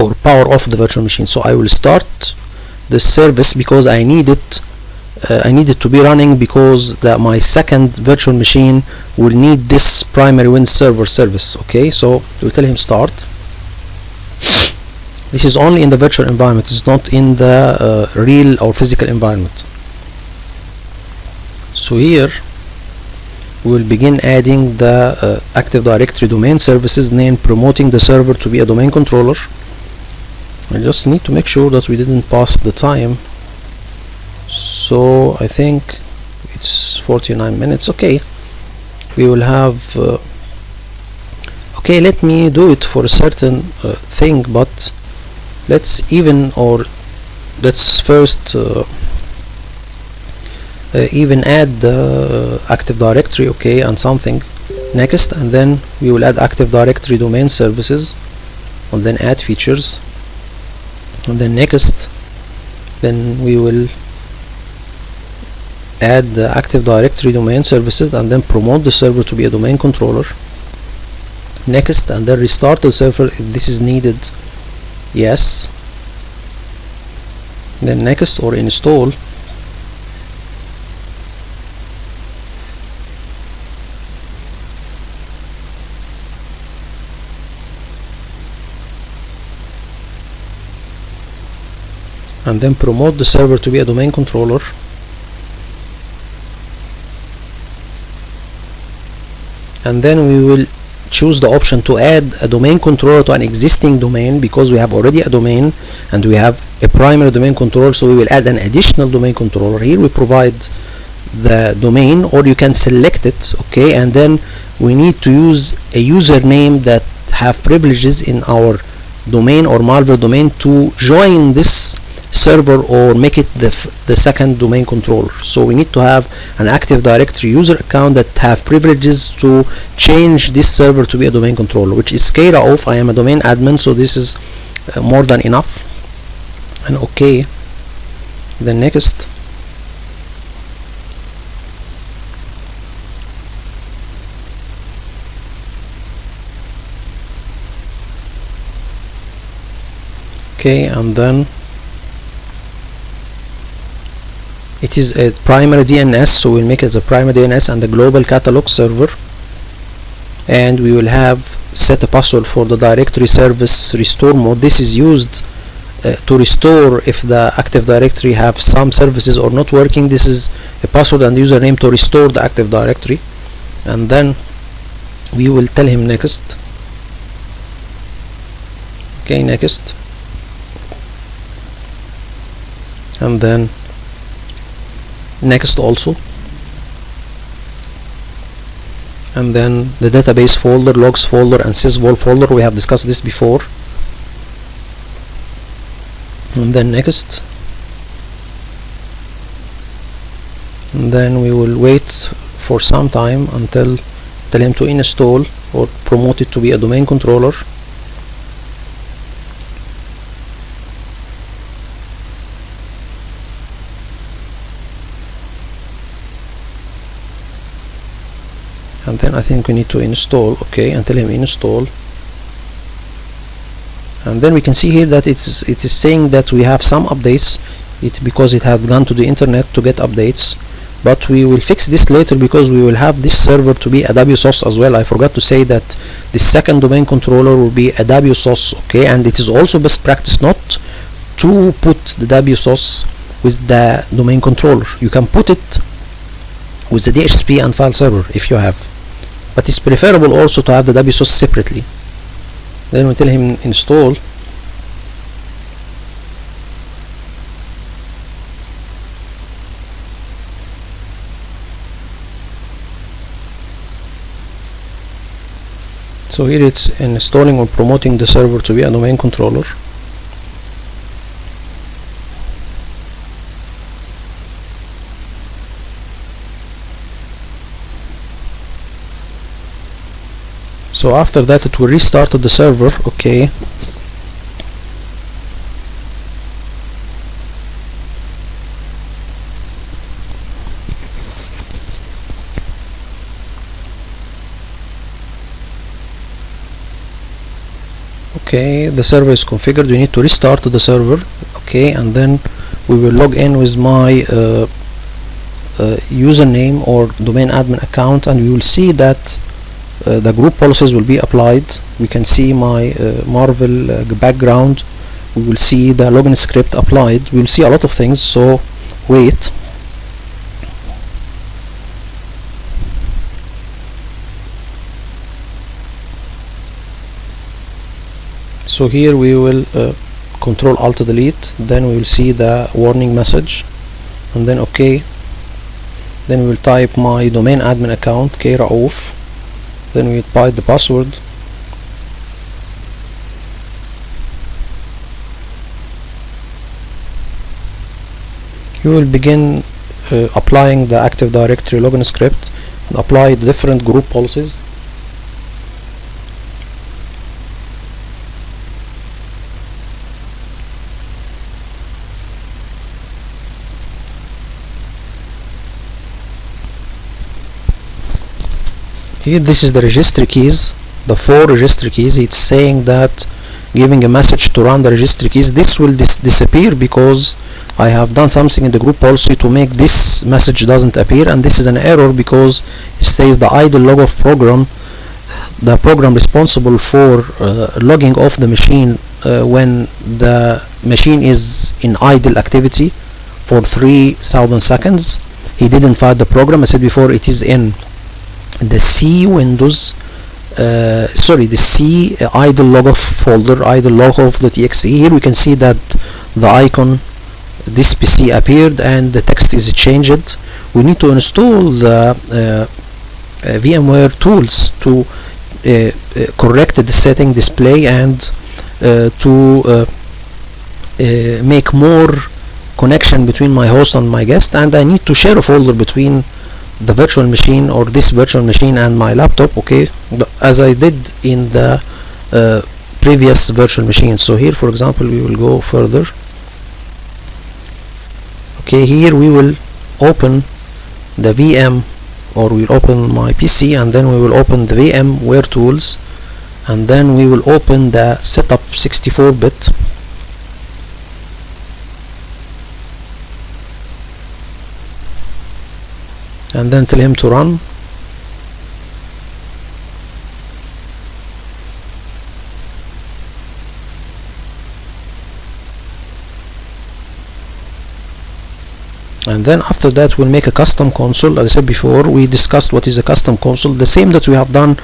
or power off the virtual machine. So I will start the service because I need it to be running, because my second virtual machine will need this primary Wins server service. Okay, so we'll tell him start. This is only in the virtual environment, it's not in the real or physical environment. So here we will begin adding the Active Directory domain services name, promoting the server to be a domain controller. I just need to make sure that we didn't pass the time. So I think it's 49 minutes. Okay, we will have okay, let me do it for a certain thing, but let's first even add the Active Directory, okay, and something next, and then we will add Active Directory domain services, and then add features, and then next, then we will add the Active Directory domain services, and then promote the server to be a domain controller next, and then restart the server if this is needed, yes, then next or install, and then promote the server to be a domain controller, and then we will choose the option to add a domain controller to an existing domain, because we have already a domain and we have a primary domain controller, so we will add an additional domain controller. Here we provide the domain, or you can select it, okay, and then we need to use a username that have privileges in our domain or Marvel domain to join this server or make it the second domain controller. So we need to have an Active Directory user account that have privileges to change this server to be a domain controller, which is Off. I am a domain admin, so this is more than enough. And okay, then next. Okay, and then it is a primary DNS, so we'll make it a primary DNS and the global catalog server, and we will have set a password for the directory service restore mode. This is used to restore if the Active Directory have some services or not working. This is a password and username to restore the Active Directory, and then we will tell him next. Okay, next, and then next also, and then the database folder, logs folder, and sysvol folder. We have discussed this before. And then next, and then we will wait for some time until tell him to install or promote it to be a domain controller. And then I think we need to install, okay, and tell him install. And then we can see here that it is saying that we have some updates, because it has gone to the internet to get updates, but we will fix this later because we will have this server to be a WSOS as well. I forgot to say that the second domain controller will be a WSOS, okay, and it is also best practice not to put the WSOS with the domain controller. You can put it with the DHCP and file server if you have, but it's preferable also to have the WSOS separately. Then we tell him install, so here it's installing or promoting the server to be a domain controller. So after that it will restart the server, okay. Okay, the server is configured. We need to restart the server, okay, and then we will log in with my username or domain admin account, and we will see that the group policies will be applied. We can see my Marvel background. We will see the login script applied. We will see a lot of things, so wait. So here we will Control Alt Delete, then we will see the warning message, and then okay. Then we will type my domain admin account, Off. Then we type the password. You will begin applying the Active Directory login script and apply the different group policies. Here this is the registry keys, the 4 registry keys. It's saying that giving a message to run the registry keys. This will disappear because I have done something in the group policy to make this message doesn't appear, and this is an error because it says the idle log of program, the program responsible for logging off the machine when the machine is in idle activity for 3000 seconds. He didn't fire the program. I said before it is in the C Windows the C idle log of folder, idle log of .exe. Here we can see that the icon this PC appeared and the text is changed. We need to install the VMware tools to correct the setting display and to make more connection between my host and my guest, and I need to share a folder between the virtual machine or this virtual machine and my laptop, okay, as I did in the previous virtual machine. So here, for example, we will go further. Okay, here we will open the VM, or we'll open my PC, and then we will open the VMware tools, and then we will open the setup 64-bit. And then tell him to run. And then after that we'll make a custom console. As I said before, we discussed what is a custom console, the same that we have done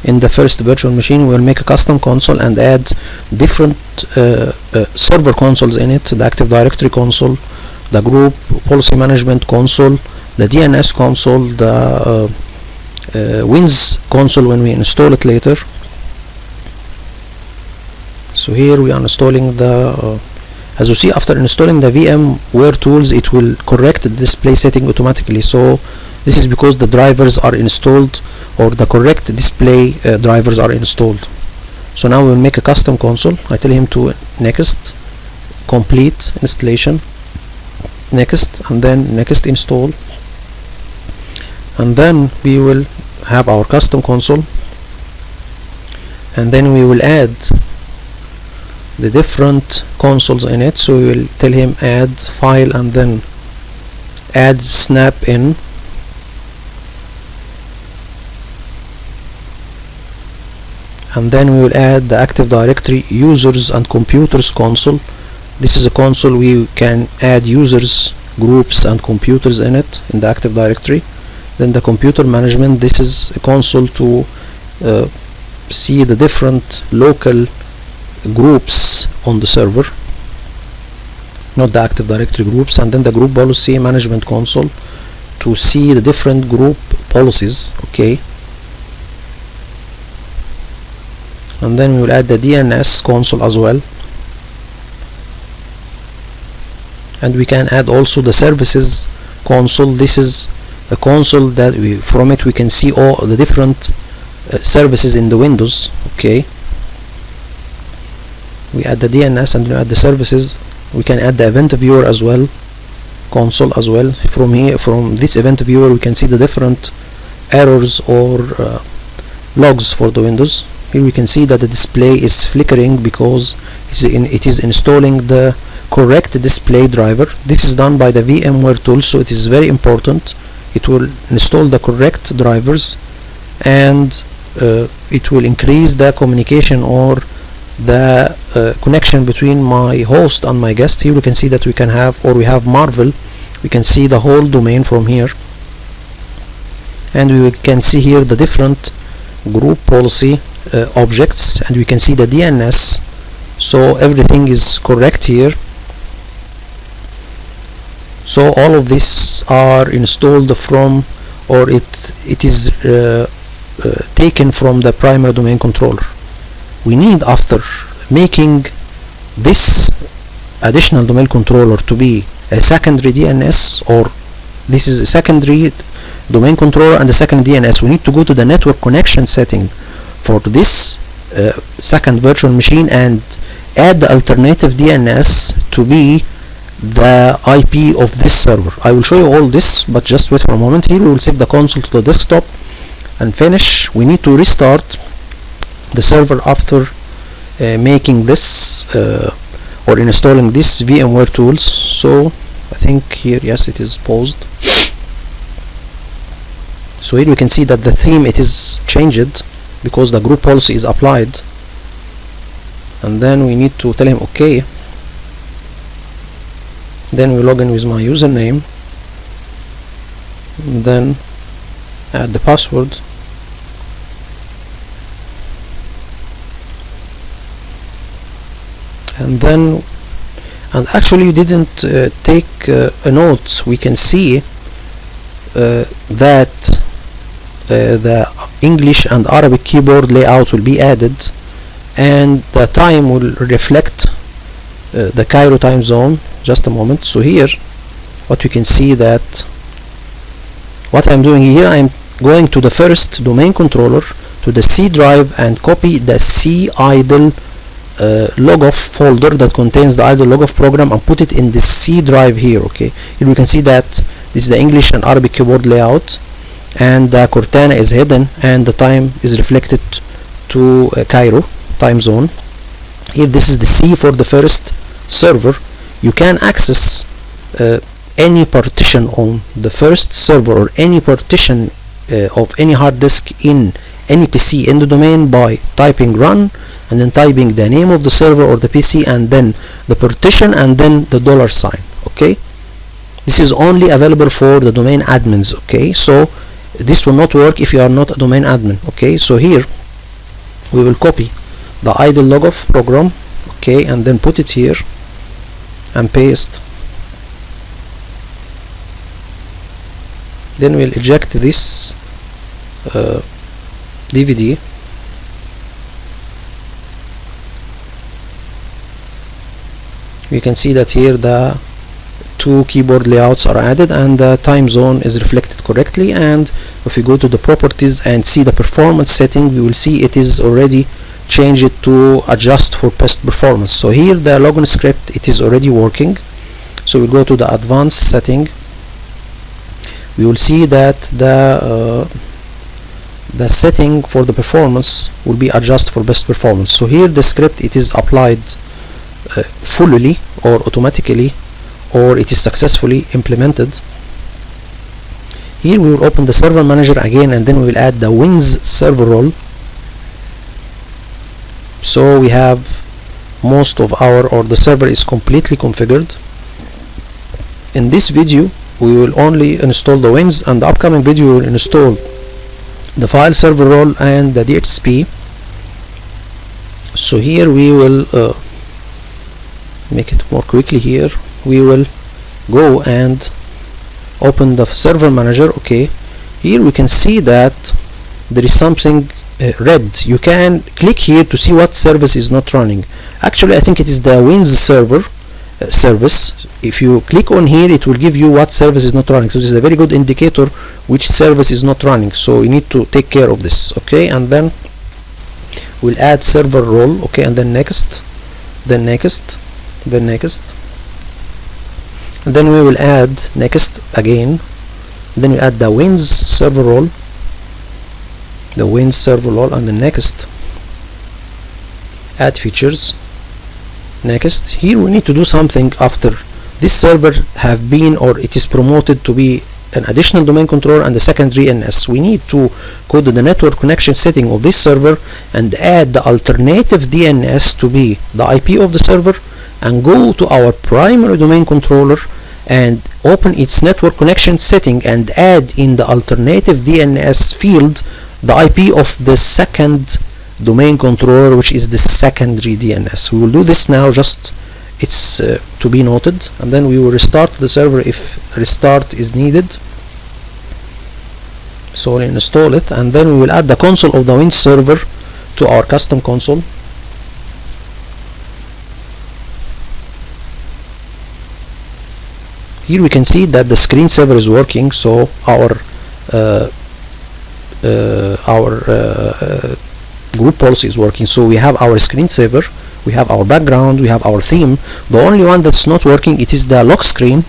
in the first virtual machine. We'll make a custom console and add different server consoles in it: the Active Directory console, the group policy management console, the DNS console, the Wins console when we install it later. So here we are installing the as you see, after installing the VMware tools, it will correct the display setting automatically. So this is because the drivers are installed, or the correct display drivers are installed. So now we'll make a custom console. I tell him to next, complete installation, next, and then next install, and then we will have our custom console, and then we will add the different consoles in it. So we will tell him add file and then add snap in, and then we will add the Active Directory users and computers console. This is a console we can add users, groups and computers in it in the Active Directory. Then the computer management, this is a console to see the different local groups on the server, not the Active Directory groups. And then the group policy management console to see the different group policies, okay. And then we will add the DNS console as well, and we can add also the services console. This is a console that from it we can see all the different services in the Windows, okay. We add the DNS and we add the services. We can add the event viewer as well, console as well. From here, from this event viewer, we can see the different errors or logs for the Windows. Here we can see that the display is flickering because it is installing the correct display driver. This is done by the VMware tool, so it is very important. It will install the correct drivers, and it will increase the communication or the connection between my host and my guest. Here we can see that we can have, or we have Marvel. We can see the whole domain from here, and we can see here the different group policy objects, and we can see the DNS. So everything is correct here. So all of these are installed from, or it is taken from the primary domain controller. We need, after making this additional domain controller to be a secondary DNS, or this is a secondary domain controller and a second DNS, we need to go to the network connection setting for this second virtual machine and add the alternative DNS to be the IP of this server. I will show you all this, but just wait for a moment. Here we will save the console to the desktop and finish. We need to restart the server after making this or installing this VMware tools. So I think here, yes, it is paused. So here we can see that the theme, it is changed because the group policy is applied, and then we need to tell him okay. Then we log in with my username, then add the password, and actually you didn't take a note. We can see that the English and Arabic keyboard layout will be added, and the time will reflect the Cairo time zone. Just a moment. So here what we can see, that what I'm doing here, I'm going to the first domain controller, to the C drive, and copy the C idle logoff folder that contains the idle logoff program, and put it in the C drive here. Okay, here we can see that this is the English and Arabic keyboard layout, and the Cortana is hidden, and the time is reflected to Cairo time zone. Here this is the C for the first server. You can access any partition on the first server, or any partition of any hard disk in any PC in the domain, by typing run and then typing the name of the server or the PC, and then the partition, and then the $sign. Okay, this is only available for the domain admins. Okay, so this will not work if you are not a domain admin. Okay, so here we will copy the idle logoff program, okay, and then put it here and paste. Then we'll eject this DVD. You can see that here the two keyboard layouts are added, and the time zone is reflected correctly. And if we go to the properties and see the performance setting, we will see it is already changed to adjust for best performance. So here the login script, it is already working. So we go to the advanced setting. We will see that the setting for the performance will be adjust for best performance. So here the script, it is applied fully or automatically, or it is successfully implemented. Here we will open the server manager again, and then we will add the wins server role. So we have most of our, or the server is completely configured. In this video we will only install the wins, and the upcoming video will install the file server role and the DHCP. So here we will make it more quickly. Here we will go and open the server manager. Okay, here we can see that there is something red. You can click here to see what service is not running. Actually I think it is the wins server service. If you click on here, it will give you what service is not running. So this is a very good indicator which service is not running, so you need to take care of this. Okay, and then we'll add server role. Okay, and then next, then next, then next, and then we will add next again. Then we add the wins server role, the wins server role, and the next, add features, next. Here we need to do something after this server have been, or it is promoted to be an additional domain controller and the secondary DNS. We need to go to the network connection setting of this server and add the alternative DNS to be the IP of the server, and go to our primary domain controller and open its network connection setting and add in the alternative DNS field the IP of the second domain controller, which is the secondary DNS. We will do this now, just it's to be noted, and then we will restart the server if restart is needed. So we'll install it, and then we will add the console of the Wins server to our custom console. Here we can see that the screensaver is working, so our group policy is working. So we have our screensaver, we have our background, we have our theme. The only one that's not working, it is the lock screen,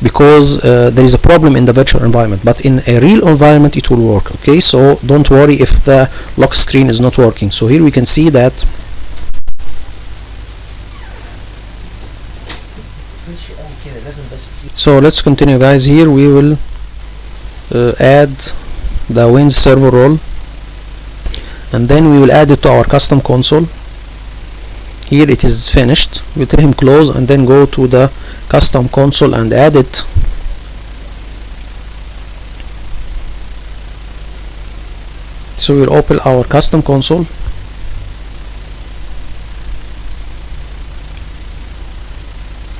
because there is a problem in the virtual environment, but in a real environment it will work. Okay, so don't worry if the lock screen is not working. So here we can see that So let's continue, guys. Here we will add the Wins server role, and then we will add it to our custom console. Here it is finished. We tell him close and then go to the custom console and add it. So we'll open our custom console.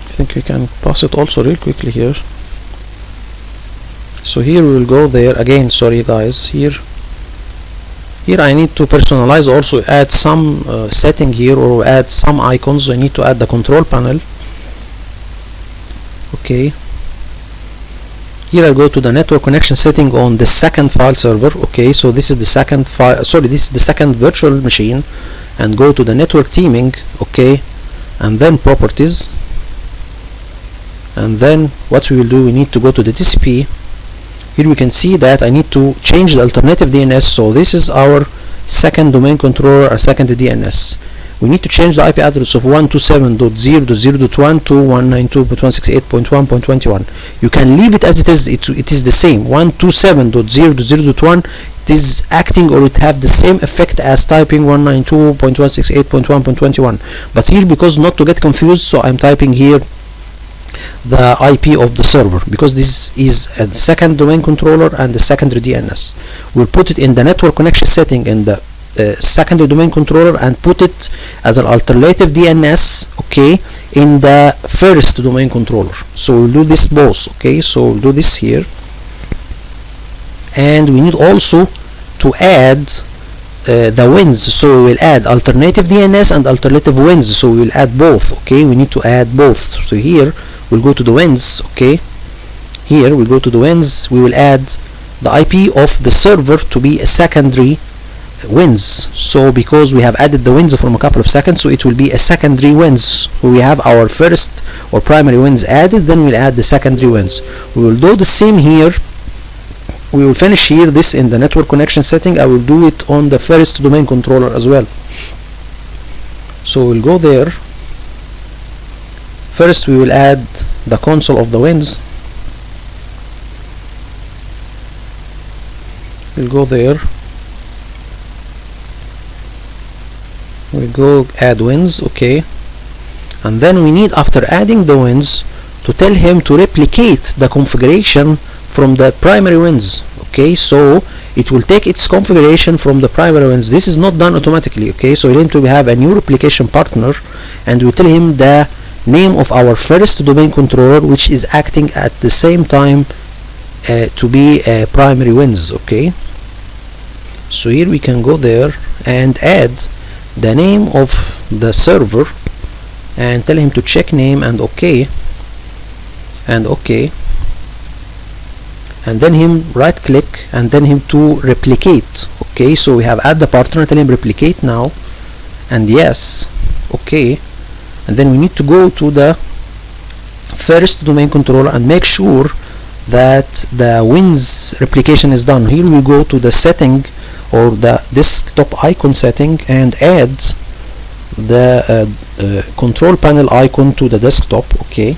I think we can pass it also real quickly here. So here we will go there again. Sorry guys, here I need to personalize, also add some setting here, or add some icons. I need to add the control panel. Okay, here I go to the network connection setting on the second file server. Okay, so this is the second file, sorry, this is the second virtual machine, and go to the network theming. Okay, and then properties, and then what we will do, we need to go to the TCP. Here we can see that I need to change the alternative DNS. So this is our second domain controller, or second DNS. We need to change the IP address of 127.0.0.1 to 192.168.1.21. You can leave it as it is. It is the same. 127.0.0.1. It is acting, or it have the same effect as typing 192.168.1.21. But here, because not to get confused, so I'm typing here the IP of the server, because this is a second domain controller and the secondary DNS. We'll put it in the network connection setting in the secondary domain controller, and put it as an alternative DNS, okay, in the first domain controller. So we'll do this both. Okay, so we'll do this here, and we need also to add the Wins. So we will add alternative DNS and alternative Wins. So we will add both. Okay, we need to add both. So here we'll go to the Wins. Okay, here we'll go to the Wins. We will add the IP of the server to be a secondary Wins. So because we have added the Wins from a couple of seconds, so it will be a secondary Wins. So we have our first or primary Wins added, then we'll add the secondary Wins. We will do the same here. We will finish here this in the network connection setting. I will do it on the first domain controller as well. So we'll go there. First we will add the console of the Wins. We'll go there. We'll go add Wins. Okay, and then we need, after adding the Wins, to tell him to replicate the configuration from the primary Wins. Okay, so it will take its configuration from the primary Wins. This is not done automatically. Okay, so we need to have a new replication partner, and we tell him the name of our first domain controller, which is acting at the same time to be a primary Wins. Okay, so here we can go there and add the name of the server, and tell him to check name, and okay, and okay, and then him right click, and then him to replicate. Okay, so we have add the partner, tell him replicate now, and yes. Okay, and then we need to go to the first domain controller and make sure that the Wins replication is done. Here we go to the setting, or the desktop icon setting, and add the control panel icon to the desktop. Okay,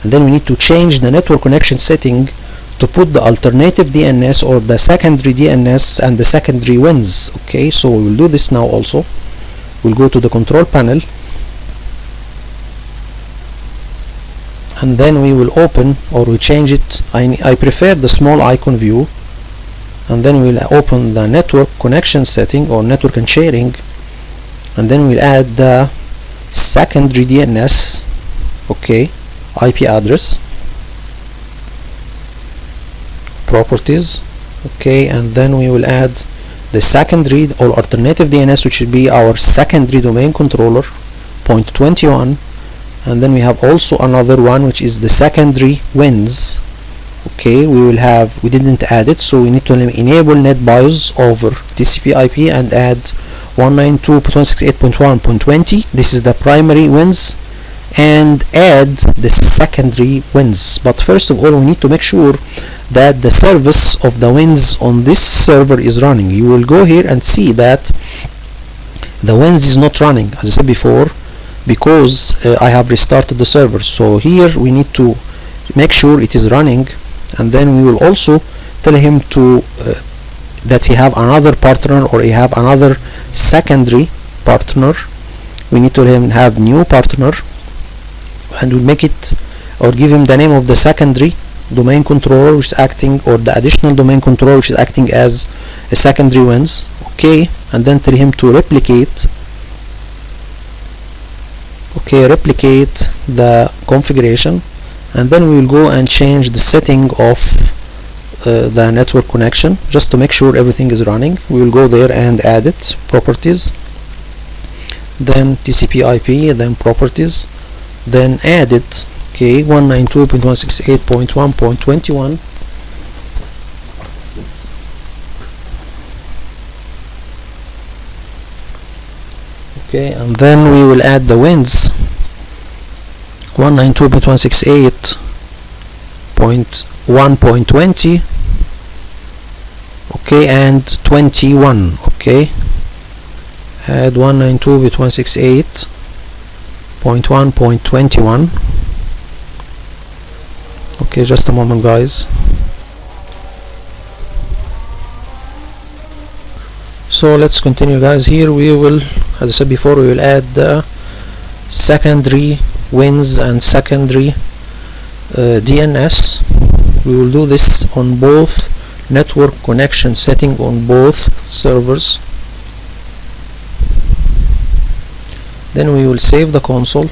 and then we need to change the network connection setting to put the alternative DNS or the secondary DNS and the secondary Wins. Okay, so we will do this now also. We'll go to the control panel, and then we will open, or we change it. I prefer the small icon view, and then we'll open the network connection setting or network and sharing, and then we'll add the secondary DNS. Okay, IP address, properties. Okay, and then we will add the secondary or alternative DNS, which should be our secondary domain controller, 0.21, and then we have also another one, which is the secondary Wins. Okay, we didn't add it, so we need to enable NetBIOS over TCP IP and add 192.168.1.20. this is the primary Wins, and add the secondary Wins. But first of all, we need to make sure that the service of the Wins on this server is running. You will go here and see that the Wins is not running. As I said before, because I have restarted the server. So here we need to make sure it is running, and then we will also tell him to that he have another partner, or he have another secondary partner. We need to let him have new partner, and we'll make it, or give him the name of the secondary domain controller which is acting, or the additional domain controller which is acting as a secondary wins. Okay, and then tell him to replicate the configuration, and then we will go and change the setting of the network connection just to make sure everything is running. We will go there and add it, properties, then TCP IP, then properties, then add it. Okay, 192.168.1.21. Okay, and then we will add the wins 192.168.1.20. okay, and 21. Okay, add 192.168.1.21. okay, just a moment guys. So let's continue guys. Here we will, as I said before, we will add the secondary wins and secondary DNS. We will do this on both network connection setting on both servers. Then we will save the console.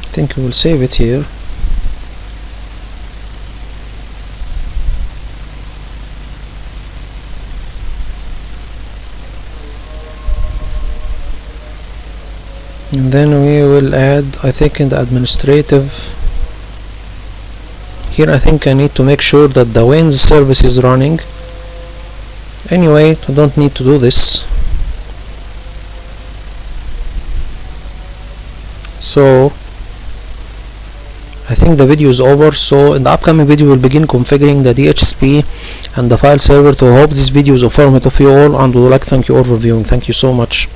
I think we will save it here. And then we will add, I think in the administrative, here I think I need to make sure that the wins service is running. Anyway, I don't need to do this. So I think the video is over. So in the upcoming video we'll begin configuring the DHCP and the file server. So I hope this video is informative for you all, and would like to thank you all for viewing. Thank you so much.